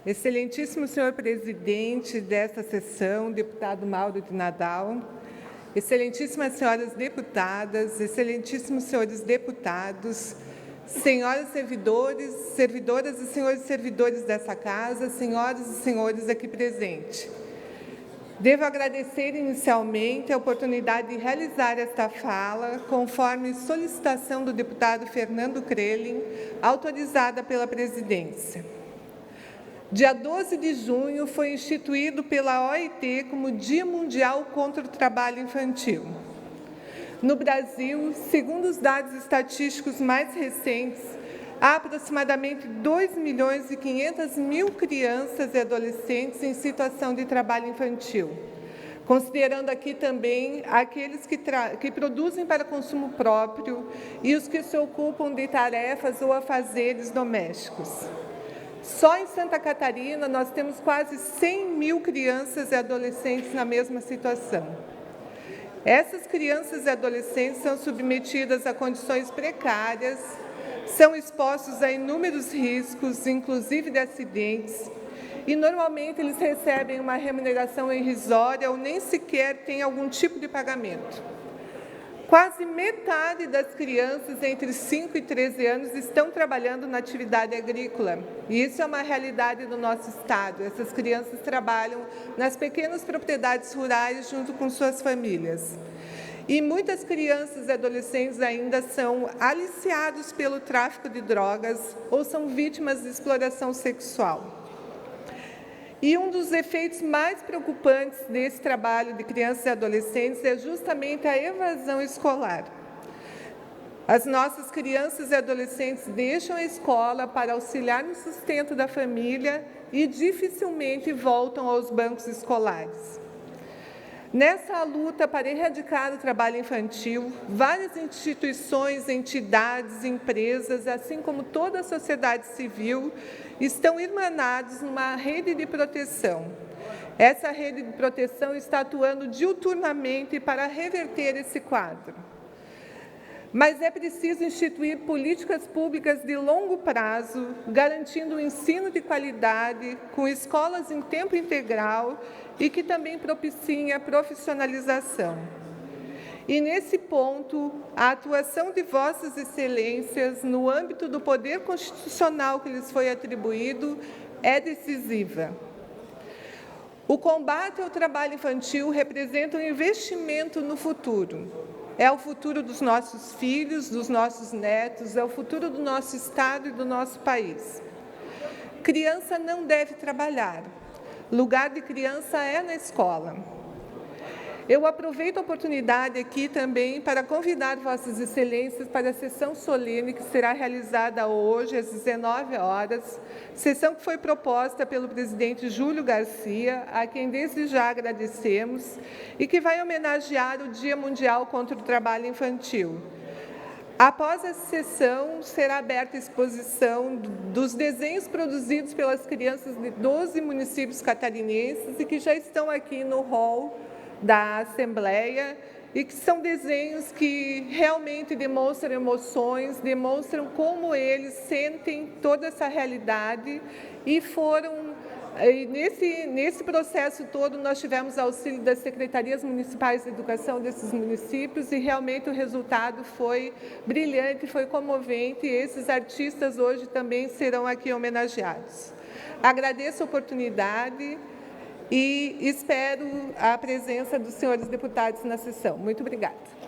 Excelentíssimo senhor presidente desta sessão, deputado Mauro de Nadal, excelentíssimas senhoras deputadas, excelentíssimos senhores deputados, senhoras servidoras e senhores servidores dessa casa, senhoras e senhores aqui presentes. Devo agradecer inicialmente a oportunidade de realizar esta fala, conforme solicitação do deputado Fernando Krelink, autorizada pela presidência. Dia 12 de junho foi instituído pela OIT como Dia Mundial contra o Trabalho Infantil. No Brasil, segundo os dados estatísticos mais recentes, há aproximadamente 2.500.000 crianças e adolescentes em situação de trabalho infantil, considerando aqui também aqueles que produzem para consumo próprio e os que se ocupam de tarefas ou afazeres domésticos. Só em Santa Catarina, nós temos quase 100.000 crianças e adolescentes na mesma situação. Essas crianças e adolescentes são submetidas a condições precárias, são expostos a inúmeros riscos, inclusive de acidentes, e normalmente eles recebem uma remuneração irrisória ou nem sequer têm algum tipo de pagamento. Quase metade das crianças entre 5 e 13 anos estão trabalhando na atividade agrícola. E isso é uma realidade do nosso estado. Essas crianças trabalham nas pequenas propriedades rurais junto com suas famílias. E muitas crianças e adolescentes ainda são aliciados pelo tráfico de drogas ou são vítimas de exploração sexual. E um dos efeitos mais preocupantes desse trabalho de crianças e adolescentes é justamente a evasão escolar. As nossas crianças e adolescentes deixam a escola para auxiliar no sustento da família e dificilmente voltam aos bancos escolares. Nessa luta para erradicar o trabalho infantil, várias instituições, entidades, empresas, assim como toda a sociedade civil, estão irmanados numa rede de proteção. Essa rede de proteção está atuando diuturnamente para reverter esse quadro. Mas é preciso instituir políticas públicas de longo prazo, garantindo o ensino de qualidade, com escolas em tempo integral e que também propiciem a profissionalização. E, nesse ponto, a atuação de Vossas Excelências, no âmbito do poder constitucional que lhes foi atribuído, é decisiva. O combate ao trabalho infantil representa um investimento no futuro. É o futuro dos nossos filhos, dos nossos netos, é o futuro do nosso Estado e do nosso país. Criança não deve trabalhar. Lugar de criança é na escola. Eu aproveito a oportunidade aqui também para convidar Vossas Excelências para a sessão solene que será realizada hoje às 19 horas, sessão que foi proposta pelo presidente Júlio Garcia, a quem desde já agradecemos, e que vai homenagear o Dia Mundial contra o Trabalho Infantil. Após a sessão, será aberta a exposição dos desenhos produzidos pelas crianças de 12 municípios catarinenses e que já estão aqui no hall da Assembleia, e que são desenhos que realmente demonstram emoções, demonstram como eles sentem toda essa realidade e foram... E nesse processo todo, nós tivemos auxílio das secretarias municipais de educação desses municípios e realmente o resultado foi brilhante, foi comovente, e esses artistas hoje também serão aqui homenageados. Agradeço a oportunidade e espero a presença dos senhores deputados na sessão. Muito obrigada.